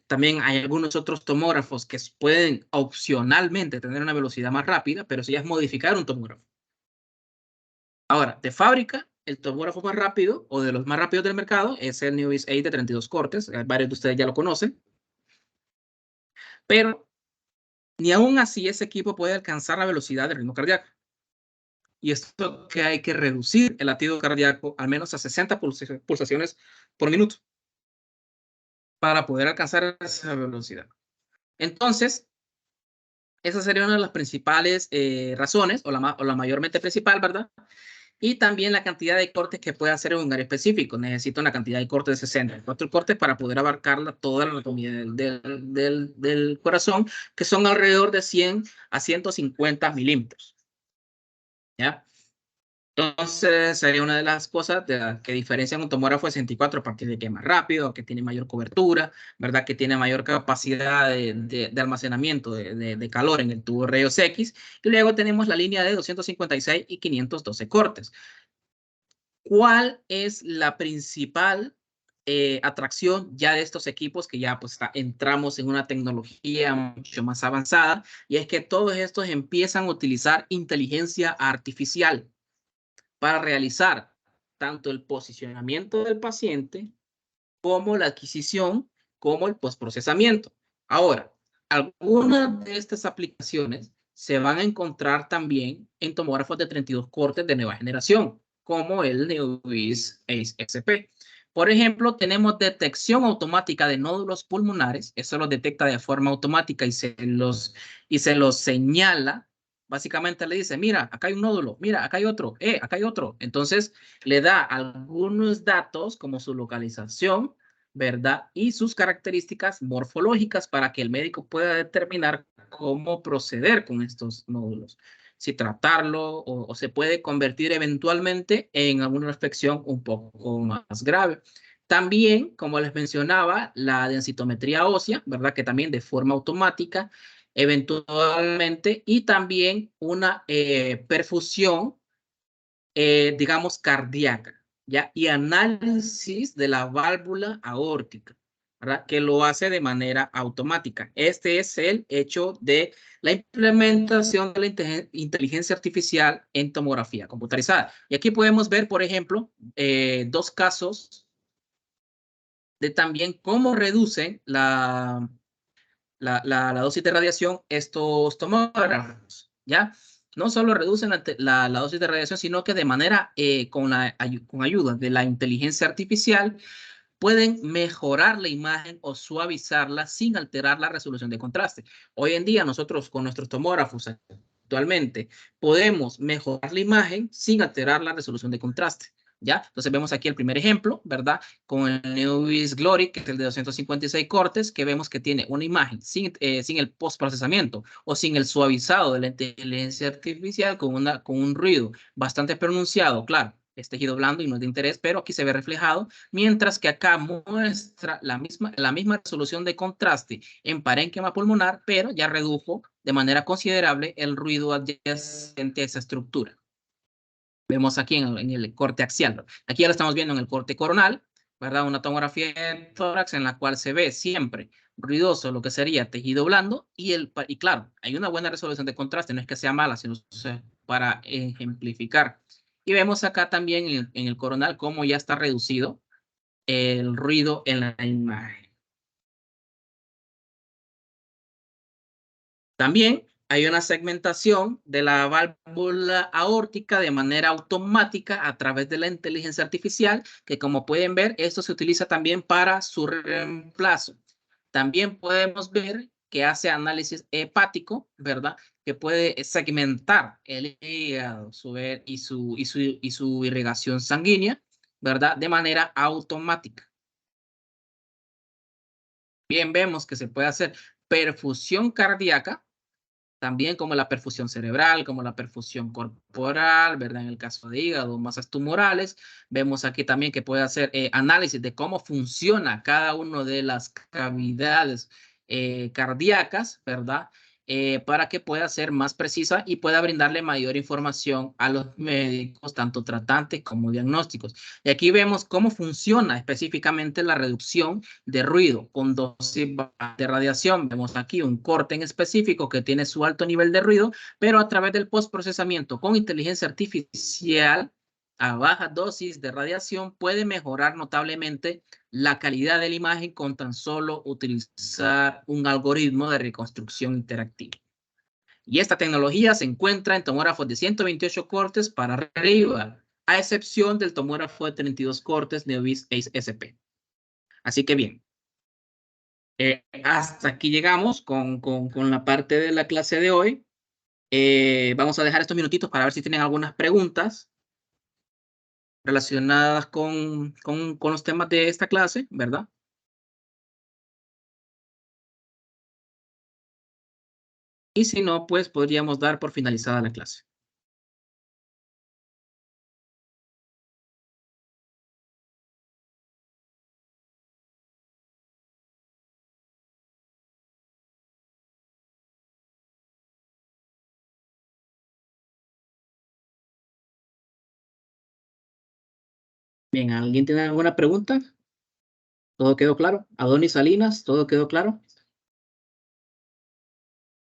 también hay algunos otros tomógrafos que pueden opcionalmente tener una velocidad más rápida, pero eso ya es modificar un tomógrafo. Ahora, de fábrica, el tomógrafo más rápido, o de los más rápidos del mercado, es el Neovis Ace de 32 cortes. Varios de ustedes ya lo conocen. Pero ni aún así ese equipo puede alcanzar la velocidad del ritmo cardíaco. Y esto que hay que reducir el latido cardíaco al menos a 60 pulsaciones por minuto para poder alcanzar esa velocidad. Entonces, esa sería una de las principales razones, o la mayormente principal, ¿verdad? Y también la cantidad de cortes que puede hacer en un área específico. Necesito una cantidad de cortes de 64 cortes para poder abarcar toda la anatomía del corazón, que son alrededor de 100 a 150 milímetros. ¿Ya? Entonces, sería una de las cosas que diferencian un tomógrafo de 64 a partir de que es más rápido, que tiene mayor cobertura, ¿verdad? Que tiene mayor capacidad de almacenamiento de calor en el tubo rayos X. Y luego tenemos la línea de 256 y 512 cortes. ¿Cuál es la principal atracción ya de estos equipos que ya pues entramos en una tecnología mucho más avanzada? Y es que todos estos empiezan a utilizar inteligencia artificial para realizar tanto el posicionamiento del paciente como la adquisición, como el postprocesamiento. Ahora, algunas de estas aplicaciones se van a encontrar también en tomógrafos de 32 cortes de nueva generación, como el Neovis Ace SP. Por ejemplo, tenemos detección automática de nódulos pulmonares. Eso los detecta de forma automática y se los señala. Básicamente le dice, mira, acá hay un nódulo, mira, acá hay otro, acá hay otro. Entonces, le da algunos datos como su localización, ¿verdad? Y sus características morfológicas para que el médico pueda determinar cómo proceder con estos nódulos. Si tratarlo o se puede convertir eventualmente en alguna infección un poco más grave. También, como les mencionaba, la densitometría ósea, ¿verdad? Que también de forma automática, eventualmente, y también una perfusión, digamos, cardíaca, ¿ya? Y análisis de la válvula aórtica, ¿verdad? Que lo hace de manera automática. Este es el hecho de la implementación de la inteligencia artificial en tomografía computarizada. Y aquí podemos ver, por ejemplo, dos casos de también cómo reducen la dosis de radiación estos tomógrafos, ¿ya? No solo reducen la dosis de radiación, sino que de manera, con ayuda de la inteligencia artificial, pueden mejorar la imagen o suavizarla sin alterar la resolución de contraste. Hoy en día nosotros con nuestros tomógrafos actualmente podemos mejorar la imagen sin alterar la resolución de contraste. ¿Ya? Entonces vemos aquí el primer ejemplo, ¿verdad? Con el Neovis Glory, que es el de 256 cortes, que vemos que tiene una imagen sin el postprocesamiento o sin el suavizado de la inteligencia artificial con un ruido bastante pronunciado, claro. Es tejido blando y no es de interés, pero aquí se ve reflejado, mientras que acá muestra la misma resolución de contraste en parénquima pulmonar, pero ya redujo de manera considerable el ruido adyacente a esa estructura. Vemos aquí en el corte axial. Aquí ya lo estamos viendo en el corte coronal, ¿verdad? Una tomografía de tórax en la cual se ve siempre ruidoso lo que sería tejido blando y claro, hay una buena resolución de contraste, no es que sea mala, sino para ejemplificar. Y vemos acá también en el coronal cómo ya está reducido el ruido en la imagen. También hay una segmentación de la válvula aórtica de manera automática a través de la inteligencia artificial, que como pueden ver, esto se utiliza también para su reemplazo. También podemos ver que hace análisis hepático, ¿verdad? Que puede segmentar el hígado y su irrigación sanguínea, ¿verdad? De manera automática. Bien, vemos que se puede hacer perfusión cardíaca, también como la perfusión cerebral, como la perfusión corporal, ¿verdad? En el caso de hígado, masas tumorales. Vemos aquí también que puede hacer análisis de cómo funciona cada una de las cavidades cardíacas, ¿verdad? Para que pueda ser más precisa y pueda brindarle mayor información a los médicos, tanto tratantes como diagnósticos. Y aquí vemos cómo funciona específicamente la reducción de ruido con dosis de radiación. Vemos aquí un corte en específico que tiene su alto nivel de ruido, pero a través del postprocesamiento con inteligencia artificial a baja dosis de radiación puede mejorar notablemente la calidad de la imagen con tan solo utilizar un algoritmo de reconstrucción interactiva. Y esta tecnología se encuentra en tomógrafos de 128 cortes para arriba, a excepción del tomógrafo de 32 cortes Neovis Ace SP. Así que bien, hasta aquí llegamos con la parte de la clase de hoy. Vamos a dejar estos minutitos para ver si tienen algunas preguntas relacionadas con los temas de esta clase, ¿verdad? Y si no, pues podríamos dar por finalizada la clase. Bien, ¿alguien tiene alguna pregunta? ¿Todo quedó claro? Adonis Salinas, ¿todo quedó claro?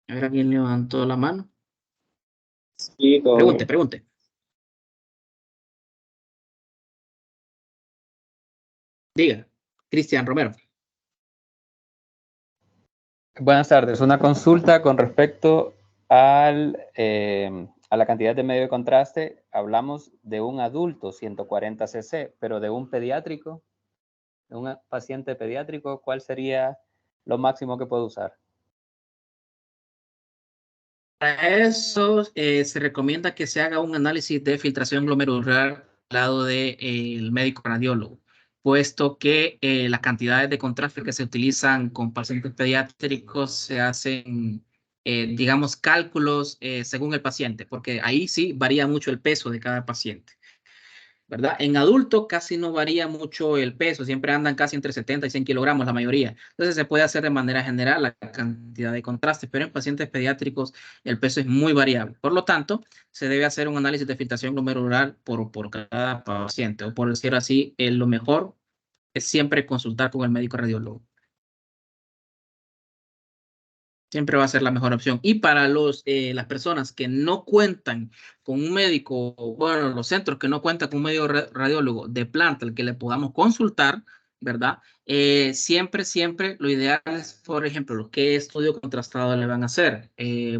A ver, ¿alguien levantó la mano? Sí, todo Pregunte, bien. pregunte. Diga, Cristian Romero. Buenas tardes. Una consulta con respecto a la cantidad de medio de contraste. Hablamos de un adulto, 140 cc, pero de un pediátrico, de un paciente pediátrico, ¿cuál sería lo máximo que puedo usar? Para eso se recomienda que se haga un análisis de filtración glomerular al lado del médico radiólogo, puesto que las cantidades de contraste que se utilizan con pacientes pediátricos se hacen, digamos, cálculos según el paciente, porque ahí sí varía mucho el peso de cada paciente, ¿verdad? En adultos casi no varía mucho el peso, siempre andan casi entre 70 y 100 kilogramos la mayoría. Entonces se puede hacer de manera general la cantidad de contrastes, pero en pacientes pediátricos el peso es muy variable. Por lo tanto, se debe hacer un análisis de filtración glomerular por cada paciente, o por decir así, lo mejor es siempre consultar con el médico radiólogo. Siempre va a ser la mejor opción. Y para las personas que no cuentan con un médico, bueno, los centros que no cuentan con un médico radiólogo de planta al que le podamos consultar, ¿verdad? Siempre lo ideal es, por ejemplo, ¿qué estudio contrastado le van a hacer?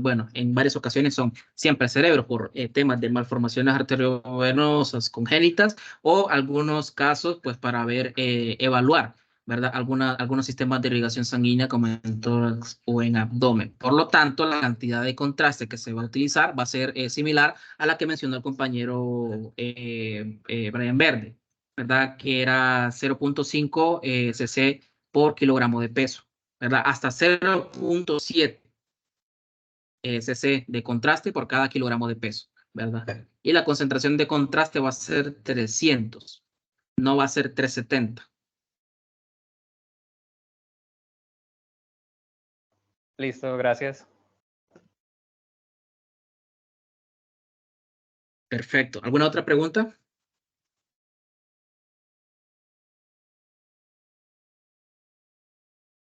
Bueno, en varias ocasiones son siempre el cerebro por temas de malformaciones arteriovenosas congénitas o algunos casos, pues para ver, evaluar, ¿verdad? Algunos sistemas de irrigación sanguínea como en tórax o en abdomen. Por lo tanto, la cantidad de contraste que se va a utilizar va a ser similar a la que mencionó el compañero Brian Verde, ¿verdad? Que era 0.5 cc por kilogramo de peso, ¿verdad? Hasta 0.7 cc de contraste por cada kilogramo de peso, ¿verdad? Y la concentración de contraste va a ser 300, no va a ser 370. Listo, gracias. Perfecto. ¿Alguna otra pregunta?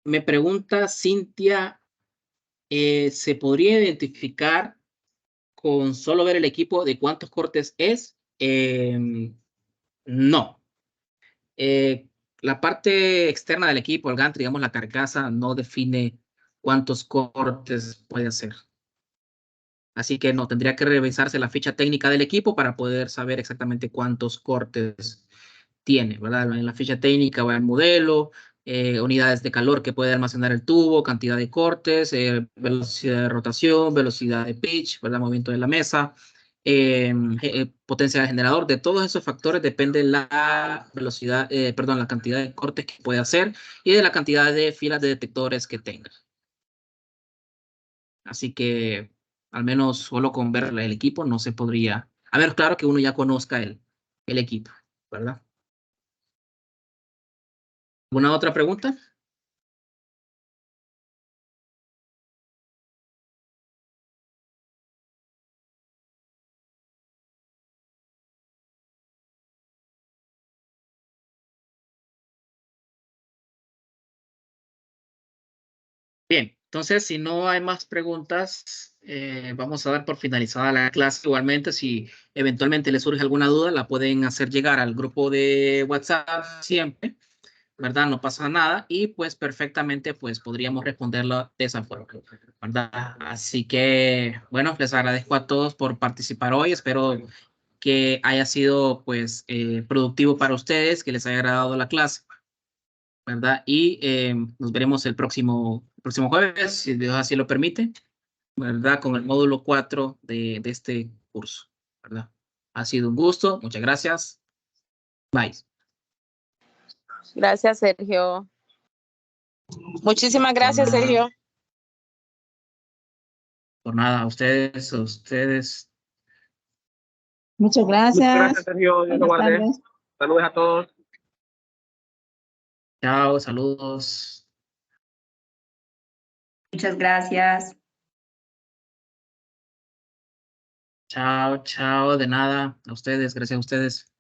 Me pregunta Cintia, ¿se podría identificar con solo ver el equipo de cuántos cortes es? No. La parte externa del equipo, el gantry, digamos la carcasa, no define cuántos cortes puede hacer. Así que no, tendría que revisarse la ficha técnica del equipo para poder saber exactamente cuántos cortes tiene, ¿verdad? En la ficha técnica va el modelo, unidades de calor que puede almacenar el tubo, cantidad de cortes, velocidad de rotación, velocidad de pitch, ¿verdad? Movimiento de la mesa, potencia del generador. De todos esos factores depende la velocidad, perdón, la cantidad de cortes que puede hacer y de la cantidad de filas de detectores que tenga. Así que al menos solo con ver el equipo no se podría. A ver, claro que uno ya conozca el equipo, ¿verdad? ¿Alguna otra pregunta? Entonces, si no hay más preguntas, vamos a dar por finalizada la clase. Igualmente, si eventualmente les surge alguna duda, la pueden hacer llegar al grupo de WhatsApp siempre, ¿verdad? No pasa nada y pues perfectamente pues podríamos responderlo de esa forma, ¿verdad? Así que, bueno, les agradezco a todos por participar hoy. Espero que haya sido pues productivo para ustedes, que les haya agradado la clase, ¿verdad? Y nos veremos el próximo jueves, si Dios así lo permite, ¿verdad? Con el módulo 4 de este curso, ¿verdad? Ha sido un gusto, muchas gracias. Bye. Gracias, Sergio. Muchísimas gracias, Por nada. Sergio. Por nada, a ustedes. Muchas gracias. Muchas gracias, Sergio. Dios lo Buenas guarde. tardes. Saludos a todos. Chao, saludos. Muchas gracias. Chao, chao, de nada. A ustedes, gracias a ustedes.